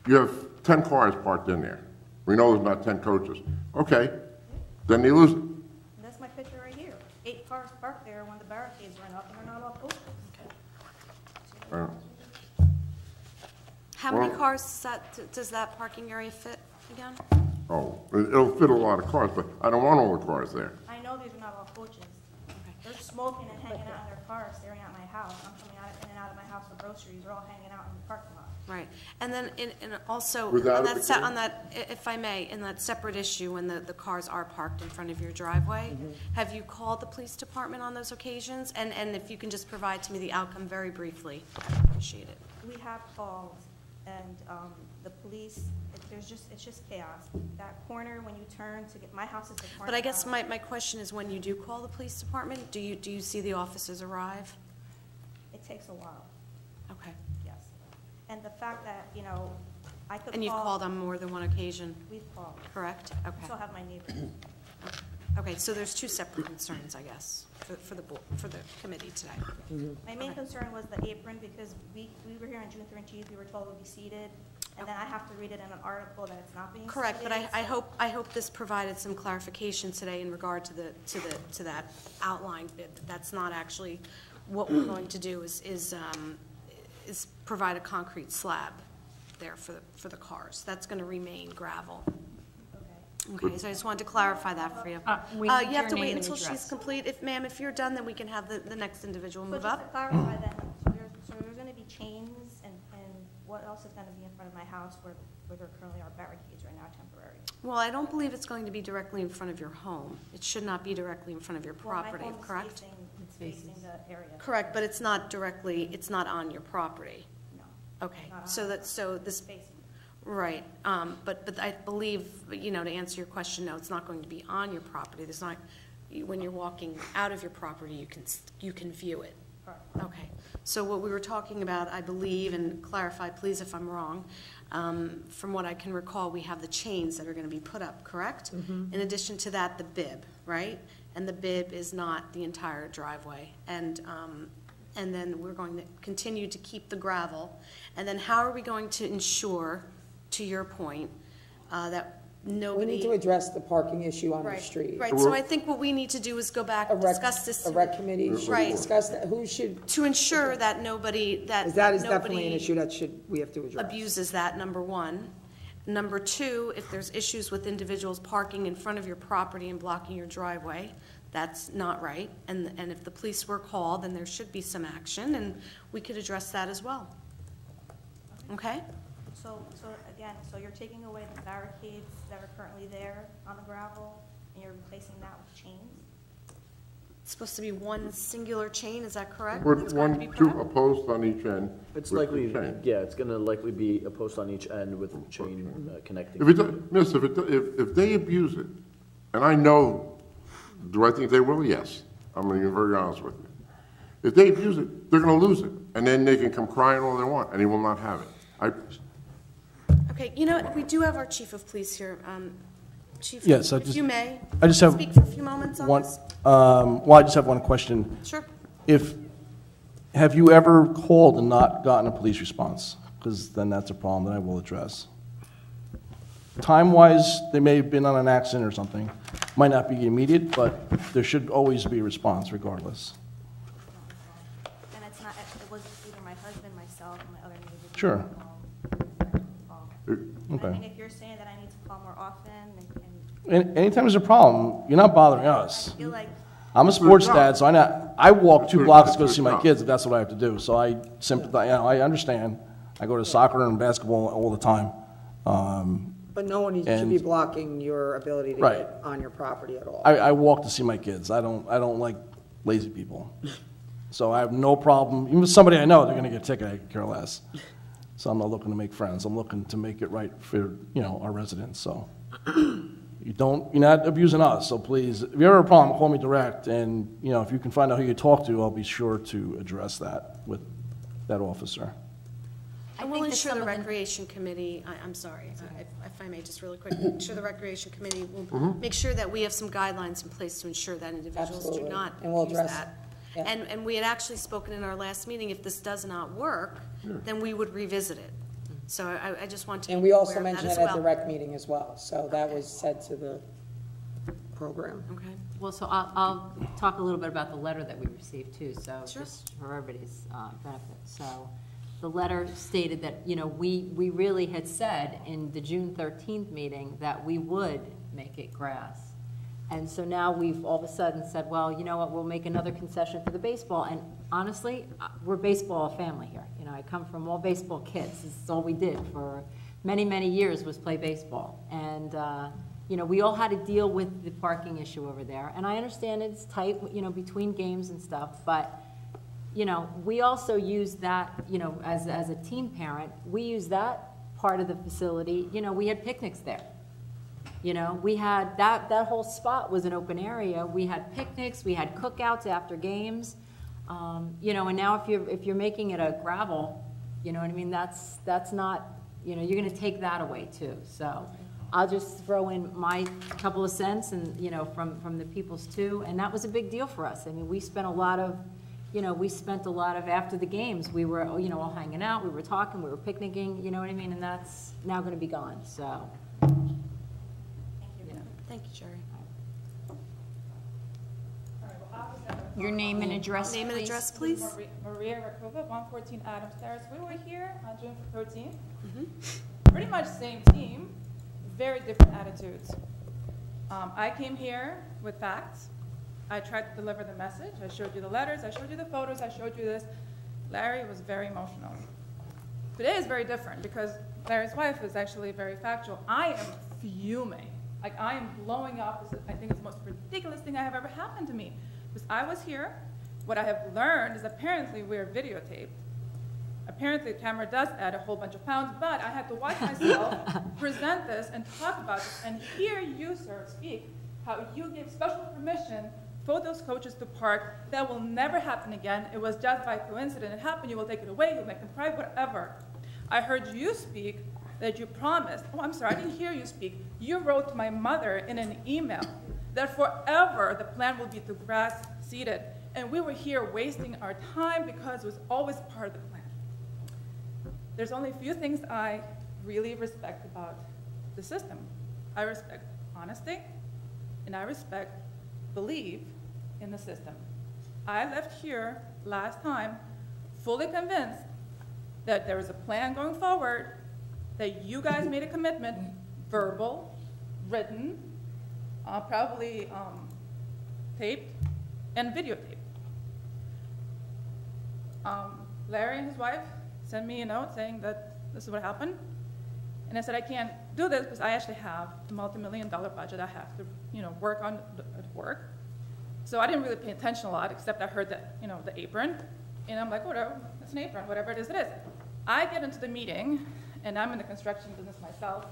E: you have 10 cars parked in there. We know there's not 10 coaches. Okay, then they lose it.
M: And that's my picture right here. 8 cars parked there when the barricades went up, and they're not all posted.
A: How many cars does that parking area fit again?
E: Oh, it'll fit a lot of cars, but I don't want all the cars there.
M: I know these are not all coaches. They're smoking and hanging out in their cars, staring at my house. I'm coming in and out of my house for groceries. They're all hanging out in the parking lot.
A: Right, and then also,
E: Without
A: on that, if I may, in that separate issue, when the cars are parked in front of your driveway, have you called the police department on those occasions? And if you can just provide to me the outcome very briefly, I appreciate it.
M: We have called, and the police, it's just chaos. That corner, when you turn to get, my house is the corner.
A: But I guess
M: house.
A: my question is, when you do call the police department, do you see the officers arrive?
M: It takes a while,
A: Okay.
M: yes. And the fact that, I could call.
A: And you've called on more than one occasion,
M: We've called.
A: correct?
M: I
A: Okay.
M: still have my neighbors.
A: Okay, so there's 2 separate concerns, I guess, for the committee today.
M: My main concern was the apron, because we were here on June 13th, we were told we'd be seated, and then I have to read it in an article that it's not being seated.
A: Correct, but I hope this provided some clarification today in regard to that outline. That's not actually what we're going to do. Is provide a concrete slab there for the cars. That's going to remain gravel. Okay, so I just wanted to clarify that for you.
F: We
A: You
F: need
A: have
F: your
A: to
F: name
A: wait
F: and
A: until she's
F: address.
A: complete. Ma'am, if you're done, then we can have the next individual
M: So
A: move
M: just to
A: up.
M: clarify that, so there's gonna be chains, and what else is gonna be in front of my house where there currently are barricades right now, temporary?
A: Well, I don't believe it's going to be directly in front of your home. It should not be directly in front of your property,
M: Well, my home
A: correct?
M: is facing the area.
A: Correct, but it's not on your property.
M: No.
A: Okay,
M: Not
A: so
M: on
A: that, so this,
M: Facing.
A: right, but I believe, to answer your question, no, it's not going to be on your property. There's not, when you're walking out of your property, you can view it.
M: Correct.
A: Okay, so what we were talking about, I believe, and clarify please if I'm wrong, from what I can recall, we have the chains that are going to be put up, correct? In addition to that, the bib, right? And the bib is not the entire driveway. And then we're going to continue to keep the gravel. And then how are we going to ensure, to your point, that nobody...
B: We need to address the parking issue on the street.
A: Right, so I think what we need to do is go back and discuss this.
B: A rec committee should discuss that. Who should...
A: To ensure that nobody,
B: that is definitely an issue that we have to address.
A: Abuses that, number one. Number two, if there's issues with individuals parking in front of your property and blocking your driveway, that's not right. And if the police were called, then there should be some action, and we could address that as well. Okay?
M: So again, so you're taking away the barricades that are currently there on the gravel, and you're replacing that with chains?
A: It's supposed to be one singular chain, is that correct?
E: With a post on each end.
I: It's
E: with
I: likely,
E: the chain.
I: yeah, it's gonna likely be a post on each end with a chain connecting.
E: If they abuse it, and I know, do I think they will? Yes. I'm going to be very honest with you. If they abuse it, they're going to lose it, and then they can come crying all they want, and he will not have it.
A: Okay, you know what, we do have our chief of police here. Chief,
H: Yes,
A: if you may,
H: I just have
A: speak for a few moments on this.
H: Well, I just have one question.
A: Sure.
H: Have you ever called and not gotten a police response? Because then that's a problem that I will address. Time-wise, they may have been on an accident or something. Might not be immediate, but there should always be a response regardless.
M: And it's not, it was either my husband, myself, or my other neighbors.
H: Sure.
M: I mean, if you're saying that I need to call more often and
H: Anytime there's a problem, you're not bothering us.
M: I feel like
H: I'm a sports dad, so I walk 2 blocks to go see my kids if that's what I have to do. So I sympathize, I understand. I go to soccer and basketball all the time.
B: But no one should be blocking your ability to get on your property at all.
H: I walk to see my kids. I don't like lazy people. So I have no problem. Even with somebody I know, they're going to get a ticket. I could care less. So I'm not looking to make friends. I'm looking to make it right for our residents. So you're not abusing us. So please, if you ever have a problem, call me direct. And if you can find out who you talk to, I'll be sure to address that with that officer.
A: I will ensure the Recreation Committee, I'm sorry, if I may, just really quick, ensure the Recreation Committee will make sure that we have some guidelines in place to ensure that individuals do not use that. Yeah. And we had actually spoken in our last meeting, if this does not work, then we would revisit it. So I just want to
B: And we also mentioned that at the rec meeting as well, so that was said to the program.
A: Okay.
D: Well, so I'll talk a little bit about the letter that we received too, so just for everybody's benefit. So the letter stated that, we really had said in the June 13th meeting that we would make it grass. And so now we've all of a sudden said, well, you know what, we'll make another concession for the baseball. And honestly, we're baseball family here. I come from all baseball kids. This is all we did for many, many years was play baseball. And, we all had to deal with the parking issue over there. And I understand it's tight, between games and stuff, but we also use that, as a team parent, we use that part of the facility. We had picnics there. We had that whole spot was an open area. We had picnics, we had cookouts after games. And now if you're making it a gravel, you know what I mean? That's not, you're going to take that away too. So I'll just throw in my couple of cents and from the people's too. And that was a big deal for us. I mean, we spent a lot of after the games, we were, all hanging out, we were talking, we were picnicking, you know what I mean? And that's now going to be gone, so.
A: Thank you, Jerry.
F: Your name and address,
A: Name and address, please.
N: Maria Rakova, 114 Adams Terrace. We were here on June 13th. Pretty much same team, very different attitudes. I came here with facts. I tried to deliver the message. I showed you the letters. I showed you the photos. I showed you this. Larry was very emotional. Today is very different because Larry's wife is actually very factual. I am fuming. Like, I am blowing up. I think it's the most ridiculous thing that have ever happened to me. Because I was here. What I have learned is apparently we're videotaped. Apparently the camera does add a whole bunch of pounds, but I had to watch myself present this and talk about this and hear you, sir, speak how you gave special permission for those coaches to park. That will never happen again. It was just by coincidence. It happened. You will take it away. You'll make them private, whatever. I heard you speak that you promised. Oh, I'm sorry. I didn't hear you speak. You wrote to my mother in an email that forever the plan will be to grass seeded. And we were here wasting our time because it was always part of the plan. There's only a few things I really respect about the system. I respect honesty, and I believe in the system. I left here last time fully convinced that there was a plan going forward, that you guys made a commitment, verbal, written, probably taped, and videotaped. Larry and his wife sent me a note saying that this is what happened. And I said, I can't do this because I actually have a multi-million-dollar budget I have to, work on at work. So I didn't really pay attention a lot, except I heard that, the apron. And I'm like, whatever, it's an apron, whatever it is, it is. I get into the meeting, and I'm in the construction business myself,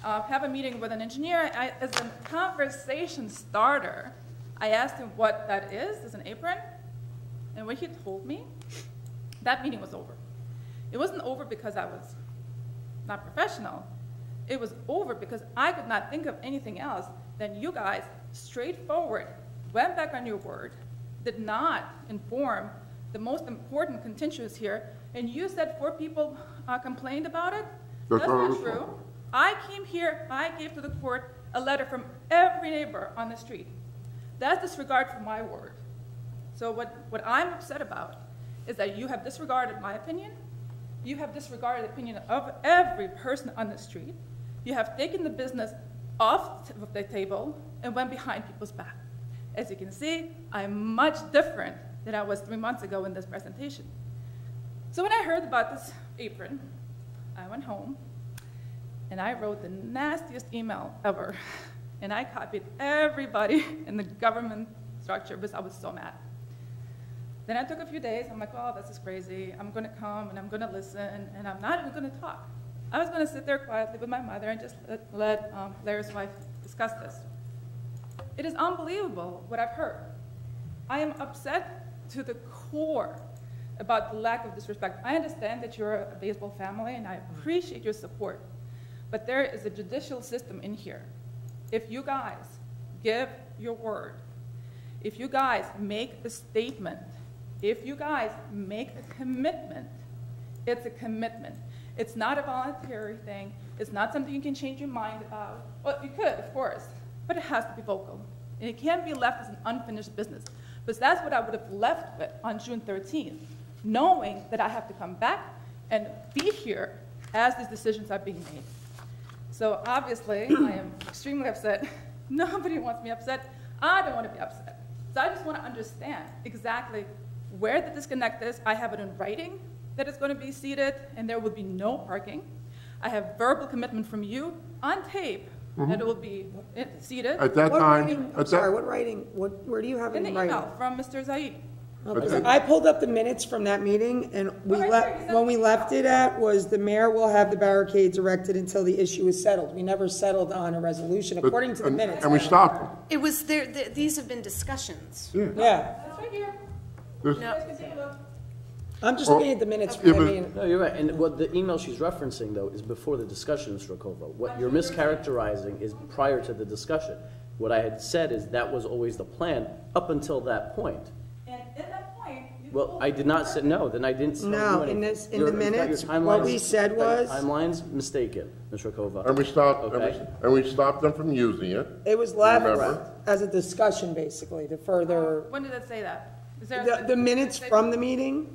N: have a meeting with an engineer. As a conversation starter, I asked him what that is an apron. And when he told me, that meeting was over. It wasn't over because I was not professional. It was over because I could not think of anything else than you guys, straightforward, went back on your word, did not inform the most important constituents here, and you said 4 people complained about it? That's not true. I came here, I gave to the court a letter from every neighbor on the street. That's disregard for my word. So what I'm upset about is that you have disregarded my opinion. You have disregarded the opinion of every person on the street. You have taken the business off the table and went behind people's back. As you can see, I'm much different than I was 3 months ago in this presentation. So when I heard about this apron, I went home and I wrote the nastiest email ever. And I copied everybody in the government structure because I was so mad. Then I took a few days. I'm like, oh, this is crazy. I'm going to come and I'm going to listen, and I'm not even going to talk. I was going to sit there quietly with my mother and just let Larry's wife discuss this. It is unbelievable what I've heard. I am upset to the core about the lack of disrespect. I understand that you're a baseball family, and I appreciate your support. But there is a judicial system in here. If you guys give your word, if you guys make a statement, if you guys make a commitment, it's a commitment. It's not a voluntary thing. It's not something you can change your mind about. Well, you could, of course, but it has to be vocal. And it can't be left as an unfinished business. Because that's what I would have left with on June 13th, knowing that I have to come back and be here as these decisions are being made. So obviously, I am extremely upset. Nobody wants me upset. I don't want to be upset. So I just want to understand exactly where the disconnect is. I have it in writing that it's going to be seated and there will be no parking. I have verbal commitment from you on tape that it will be seated.
E: At that time,
B: what writing? Where do you have it
N: in
B: in
N: the
B: writing?
N: email from Mr. Zaid.
B: Okay. I pulled up the minutes from that meeting, and when we left it at was the mayor will have the barricades erected until the issue is settled. We never settled on a resolution, according to the minutes.
E: And we stopped them.
A: It was there, these have been discussions.
B: Yeah.
N: That's right here.
A: No.
N: You guys can take a look.
B: I'm just looking at the minutes from the meeting.
I: No, you're right. And what the email she's referencing, though, is before the discussion, Mr. Okova. What you're mischaracterizing is prior to the discussion. What I had said is that was always the plan up until that point.
N: And at that point,
I: Well, I did not say, no, then I didn't say.
B: No, in the minutes, what we said was.
I: Timeline's mistaken, Mr. Okova.
E: And we stopped,
I: Okay.
E: and we stopped them from using it.
B: It was left
E: Remember?
B: as a discussion, basically, to further.
N: when did it say that? Is there
B: The minutes from the meeting,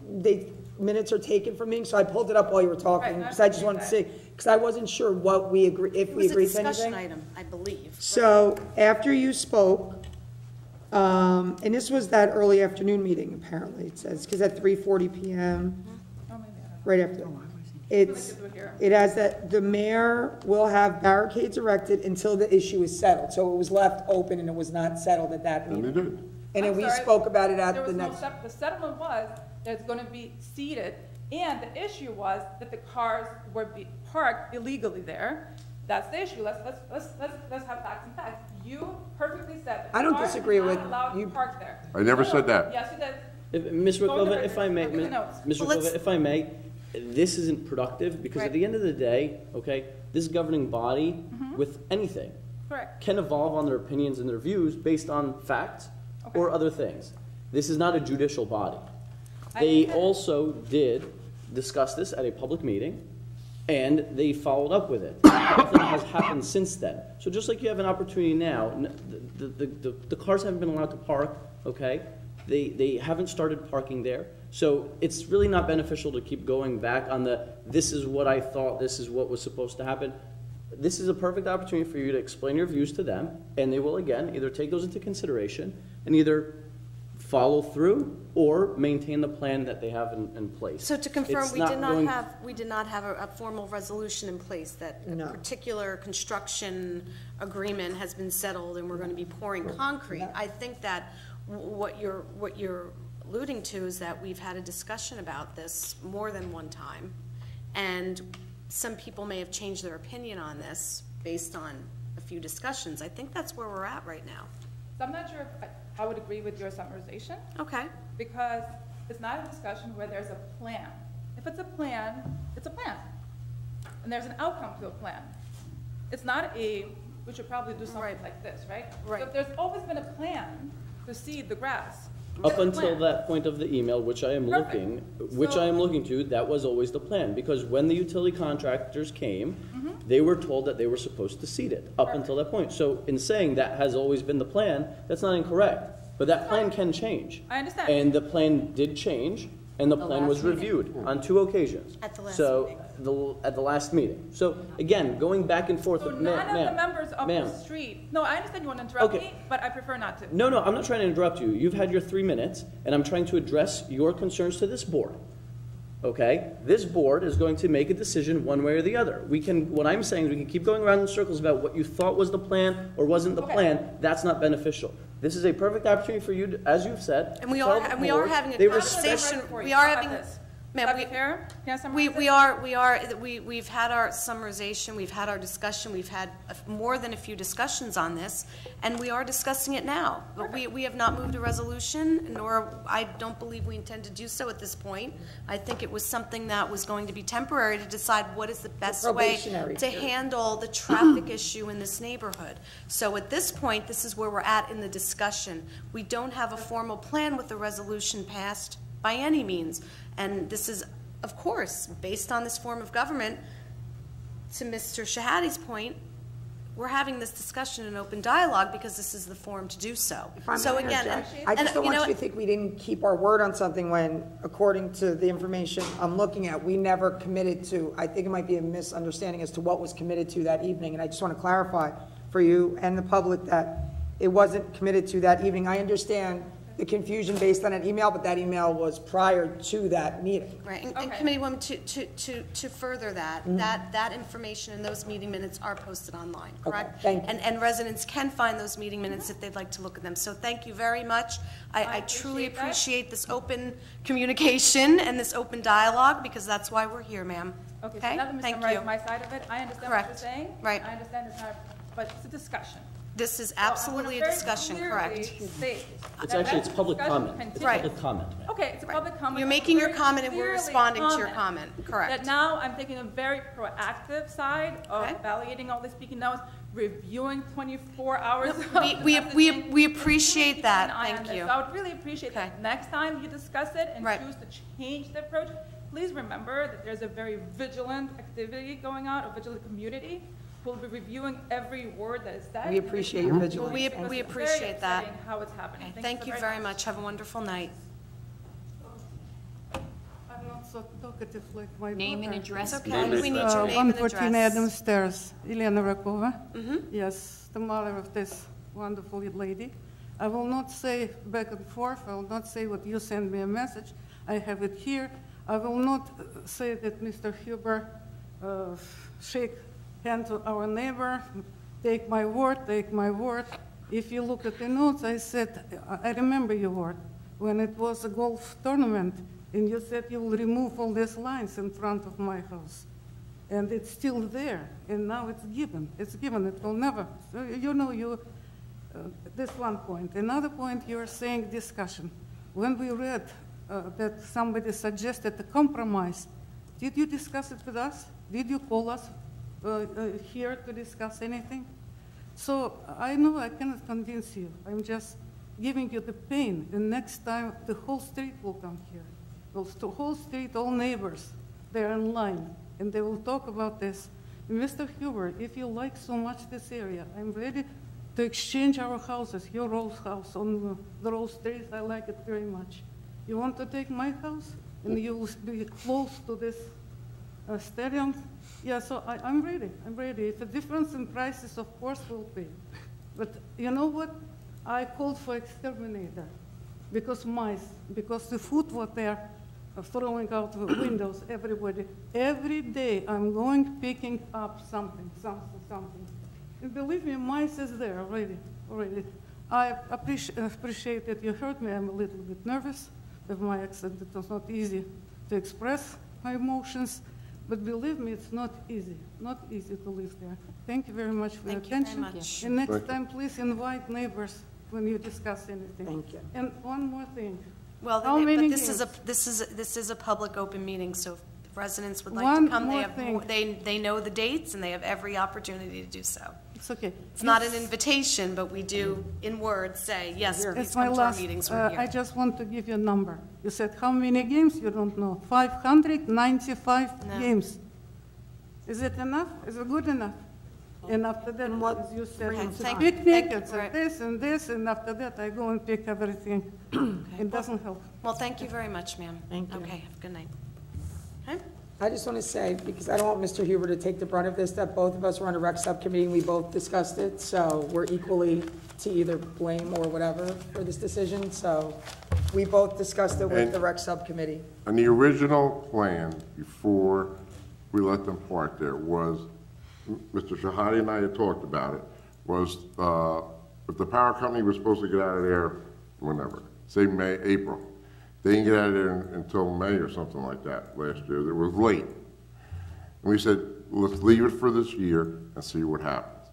B: minutes are taken from meeting, so I pulled it up while you were talking, because I just wanted to see, because I wasn't sure what we agree, if we agreed to anything.
A: It was a discussion item, I believe.
B: So, after you spoke, and this was that early afternoon meeting, apparently, it says, because at 3:40 PM, right after. It has that the mayor will have barricades erected until the issue is settled. So it was left open and it was not settled at that meeting.
E: And they did.
B: And then we spoke about it at the next.
N: The settlement was that it's going to be seated, and the issue was that the cars were parked illegally there. That's the issue. Let's have facts and facts. You perfectly said.
B: I don't
N: cars
B: disagree
N: are not
B: with
N: allowed to
B: you.
N: park there.
E: I never said that.
N: Yes, you did.
O: Ms.
N: Go on the
O: Rukova, if I may,
N: record. Look at the notes.
O: Ms.
A: Well,
O: Rukova,
A: let's-
O: if I may, this isn't productive, because at
N: Right.
O: the end of the day, okay, this governing body with anything
N: Correct.
O: can evolve on their opinions and their views based on facts or other things. This is not a judicial body. They also did discuss this at a public meeting, and they followed up with it. Nothing has happened since then. So just like you have an opportunity now, the cars haven't been allowed to park, okay? They haven't started parking there. So it's really not beneficial to keep going back on this is what I thought, this is what was supposed to happen. This is a perfect opportunity for you to explain your views to them, and they will, again, either take those into consideration and either follow through or maintain the plan that they have in place.
A: So to confirm,
O: It's
A: we did not
O: going-
A: have a formal resolution in place that a
B: No.
A: particular construction agreement has been settled and we're going to be pouring concrete. I think that what you're alluding to is that we've had a discussion about this more than one time, and some people may have changed their opinion on this based on a few discussions. I think that's where we're at right now.
N: So I'm not sure if I would agree with your summarization.
A: Okay.
N: Because it's not a discussion where there's a plan. If it's a plan, it's a plan. And there's an outcome to a plan. It's not we should probably do something like this, right?
A: Right.
N: So there's always been a plan to seed the grass.
O: Up
N: There's a
O: until
N: plan.
O: that point of the email, which I am
N: Perfect.
O: looking to, that was always the plan. Because when the utility contractors came,
N: Mm-hmm.
O: they were told that they were supposed to seed it, up until that point. So in saying that has always been the plan, that's not incorrect. But that plan can change.
N: I understand.
O: And the plan did change, and the plan was reviewed on 2 occasions.
A: At the last
O: So, at the last meeting. So, again, going back and forth.
N: So
O: ma'am,
N: none of the
O: ma'am,
N: members of
O: ma'am.
N: the street, no, I understand you want to interrupt
O: Okay.
N: me, but I prefer not to.
O: No, I'm not trying to interrupt you. You've had your 3 minutes, and I'm trying to address your concerns to this board. Okay? This board is going to make a decision one way or the other. What I'm saying is we can keep going around in circles about what you thought was the plan or wasn't the plan. That's not beneficial. This is a perfect opportunity for you, as you've said.
A: And we
O: tell
A: are,
O: the
A: and we are
O: board
A: having a
O: they
A: conversation,
N: respect-
A: we are
N: How about
A: having,
N: this?
A: ma'am,
N: Is that fair? Can I summarize it?
A: we've had our summarization, we've had our discussion, we've had more than a few discussions on this, and we are discussing it now. But we have not moved a resolution, nor, I don't believe we intend to do so at this point. I think it was something that was going to be temporary to decide what is the best way
B: probationary
A: to
B: period.
A: handle the traffic issue in this neighborhood. So at this point, this is where we're at in the discussion. We don't have a formal plan with the resolution passed by any means. And this is, of course, based on this form of government, to Mr. Shahadi's point, we're having this discussion in open dialogue because this is the forum to do so.
B: If I
A: So
B: may
A: again,
B: interject, I just don't want you to think we didn't keep our word on something when, according to the information I'm looking at, we never committed to, I think it might be a misunderstanding as to what was committed to that evening, and I just want to clarify for you and the public that it wasn't committed to that evening. I understand the confusion based on an email, but that email was prior to that meeting.
A: Right, and Committee Woman, to further that, that information and those meeting minutes are posted online, correct?
B: thank you.
A: And residents can find those meeting minutes if they'd like to look at them. So thank you very much. I truly appreciate this open communication and this open dialogue, because that's why we're here, ma'am.
N: Okay, so now let me
A: Thank
N: summarize
A: you.
N: my side of it. I understand what
A: Correct.
N: you're saying.
A: Right.
N: I understand it's not, but it's a discussion.
A: This is
N: So I wanna
A: absolutely a
N: very
A: discussion,
N: clearly
A: correct?
N: state
O: It's
N: that
O: actually, it's
N: that
O: public
N: discussion
O: comment. It's
N: continues.
O: public comment, ma'am.
N: Okay, it's a public comment.
A: You're making your
N: Very
A: comment and we're
N: clearly
A: responding to your comment, correct.
N: That now I'm taking a very proactive side of evaluating all this speaking notes, reviewing 24 hours. of the messaging,
A: We appreciate that,
N: keeping an eye on
A: thank
N: this.
A: you.
N: So I would really appreciate that next time you discuss it and
A: Right.
N: choose to change the approach, please remember that there's a very vigilant activity going on, a vigilant community who will be reviewing every word that is said.
B: We appreciate your vigilance.
A: We
B: Thank you.
A: appreciate that.
N: Very exciting how it's happening.
A: Thank you very much. Have a wonderful night.
P: I'm not so talkative like my
F: Name and
P: brother.
F: address,
A: It's okay. We need your name and
P: 114
A: address.
P: Adams Stairs, Elena Rakova.
A: Mhm.
P: Yes, the mother of this wonderful lady. I will not say back and forth. I will not say what you send me a message. I have it here. I will not say that Mr. Huber shake hand to our neighbor. Take my word, take my word. If you look at the notes, I said, I remember your word, when it was a golf tournament, and you said you will remove all these lines in front of my house. And it's still there, and now it's given. It's given, it will never. So, you know, this one point. Another point, you're saying discussion. When we read that somebody suggested a compromise, did you discuss it with us? Did you call us here to discuss anything? So I know I cannot convince you. I'm just giving you the pain. And next time, the whole street will come here. The whole street, all neighbors, they're in line, and they will talk about this. And Mr. Huber, if you like so much this area, I'm ready to exchange our houses, your old house on the Rose Street. I like it very much. You want to take my house, and you will be close to this stadium? Yeah, so I'm ready. I'm ready. If a difference in prices, of course, we'll pay. But you know what? I called for exterminator because mice, because the food was there, throwing out the windows, everybody. Every day I'm going picking up something. And believe me, mice is there already. I appreciate that you heard me. I'm a little bit nervous with my accent. It was not easy to express my emotions. But believe me, it's not easy to live there. Thank you very much for your attention.
A: Thank you very much.
P: And next time, please invite neighbors when you discuss anything.
B: Thank you.
P: And one more thing.
A: Well,
P: How
A: but
P: many
A: this is a public open meeting, so if residents would like to come, they know the dates and they have every opportunity to do so.
P: It's okay.
A: It's not an invitation, but we do, in words, say, yes, please come to our meetings, we're here.
P: I just want to give you a number. You said how many games? You don't know. 595 games. Is it enough? Is it good enough? And after that, as you said, it's a picnic, it's this and this, and after that, I go and pick everything. It doesn't help.
A: Well, thank you very much, ma'am.
B: Thank you.
A: Okay, have a good night. Okay?
B: I just want to say, because I don't want Mr. Huber to take the brunt of this, that both of us were on a rec subcommittee and we both discussed it, so we're equally to either blame or whatever for this decision, so we both discussed it with the rec subcommittee.
E: And the original plan before we let them park there was, Mr. Shahadi and I had talked about it, was if the power company was supposed to get out of there whenever, say May, April, they didn't get out of there until May or something like that last year. It was late. And we said, let's leave it for this year and see what happens.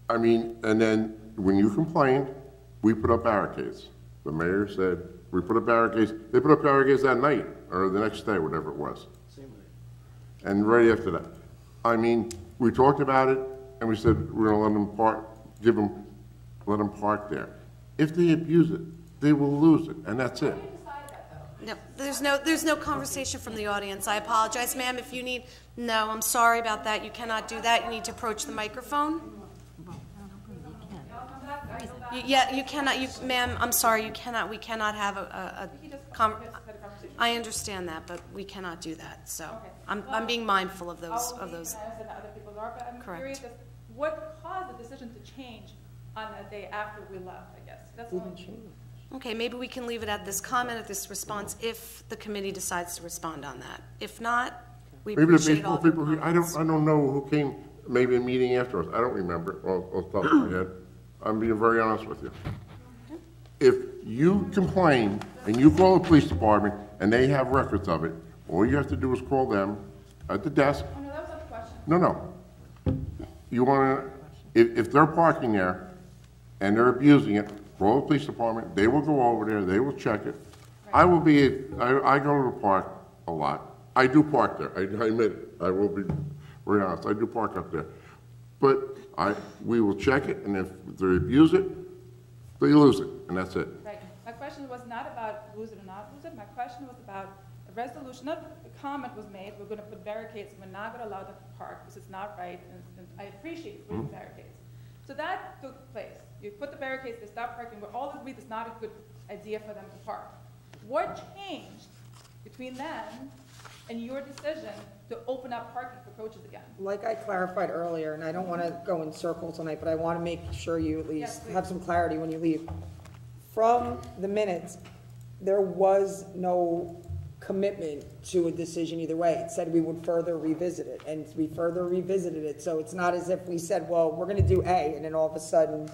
E: I mean, and then when you complained, we put up barricades. The mayor said, we put up barricades. They put up barricades that night or the next day, whatever it was. And right after that. I mean, we talked about it and we said, we're gonna let them park, let them park there. If they abuse it, they will lose it, and that's it.
A: No, there's no conversation from the audience. I apologize, ma'am, if you need, no, I'm sorry about that. You cannot do that. You need to approach the microphone. Yeah, you cannot, ma'am, I'm sorry, you cannot, we cannot have I understand that, but we cannot do that, so I'm being mindful of those.
N: I'm curious as what caused the decision to change on that day after we left, I guess. That's all.
A: Okay, maybe we can leave it at this comment, at this response, if the committee decides to respond on that. If not, we appreciate all the comments.
E: I don't know who came, maybe a meeting after us. I don't remember off the top of my head. I'm being very honest with you. If you complain and you call the police department and they have records of it, all you have to do is call them at the desk.
N: Oh, no, that was not the question.
E: No. You want to, if they're parking there and they're abusing it, call the police department. They will go over there. They will check it. I go to the park a lot. I do park there. I admit it. I will be very honest. I do park up there. But we will check it, and if they abuse it, they lose it, and that's it.
N: Right. My question was not about lose it or not lose it. My question was about a resolution. Not a comment was made. We're going to put barricades. We're not going to allow them to park because it's not right. And I appreciate putting barricades. So that took place. You put the barricades. They stopped parking. We're all agreed it's not a good idea for them to park. What changed between then and your decision to open up parking for coaches again?
B: Like I clarified earlier, and I don't want to go in circles tonight, but I want to make sure you at least have some clarity when you leave. From the minutes, there was no commitment to a decision either way. It said we would further revisit it, and we further revisited it. So it's not as if we said, well, we're going to do A, and then all of a sudden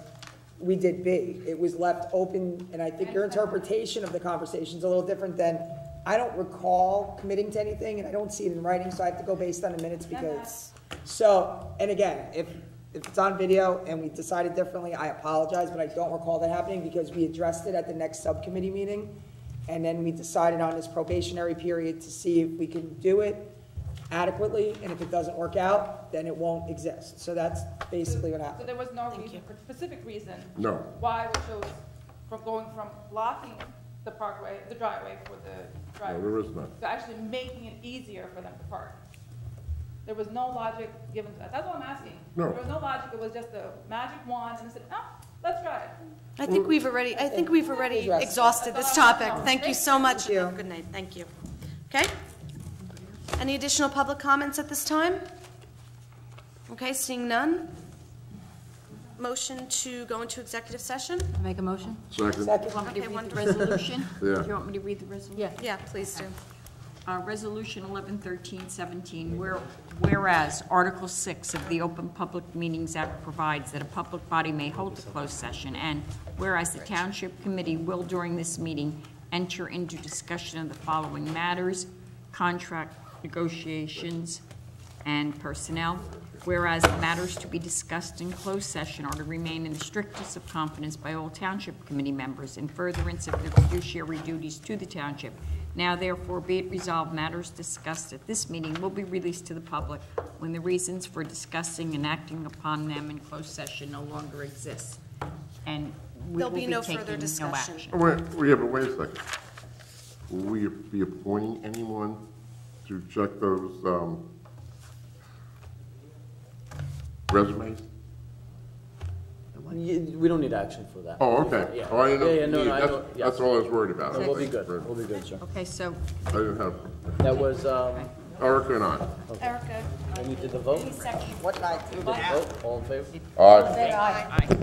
B: we did B. It was left open, and I think your interpretation of the conversation is a little different than, I don't recall committing to anything, and I don't see it in writing, so I have to go based on the minutes because, so, and again, if if it's on video and we decided differently, I apologize, but I don't recall that happening because we addressed it at the next subcommittee meeting. And then we decided on this probationary period to see if we can do it adequately, and if it doesn't work out, then it won't exist. So that's basically what
N: So
B: happened.
N: there was no reason, specific reason?
E: No.
N: Why we chose from going from blocking the driveway for the driveway?
E: No, there is none.
N: To actually making it easier for them to park? There was no logic given to that. That's what I'm asking.
E: No.
N: There was no logic. It was just a magic wand, and they said, oh, let's try it.
A: I think we've already exhausted this topic. Thank you so much. Good night, thank you. Okay? Any additional public comments at this time? Okay, seeing none. Motion to go into executive session?
D: Make a motion?
E: Second.
F: You want me to
A: Okay,
F: read the
A: wonderful.
F: resolution?
E: Yeah.
F: Do you want me to read the resolution?
A: Yeah, please do.
F: Resolution 111317, whereas Article 6 of the Open Public Meetings Act provides that a public body may hold a closed session, and whereas the Township Committee will during this meeting enter into discussion of the following matters: contract negotiations and personnel, whereas the matters to be discussed in closed session are to remain in the strictest of confidence by all Township Committee members in furtherance of their fiduciary duties to the Township. Now therefore be it resolved, matters discussed at this meeting will be released to the public when the reasons for discussing and acting upon them in closed session no longer exist. And we will
A: There'll be no further
F: taking no
A: discussion.
F: action.
E: Wait a second. Will we be appointing anyone to check those resumes?
O: We don't need action for that.
E: Oh, okay.
O: Yeah.
E: Oh, I didn't know.
O: Yeah, no,
E: Yeah,
O: I know, yeah.
E: that's all I was worried about.
O: No, we'll be good. We'll be good, sir.
F: Okay, so
E: I didn't have.
O: That was,
E: Erica and I.
A: Erica.
O: and you did the vote?
B: What night?
O: You did the vote? All in favor?
E: Aye.
F: Aye.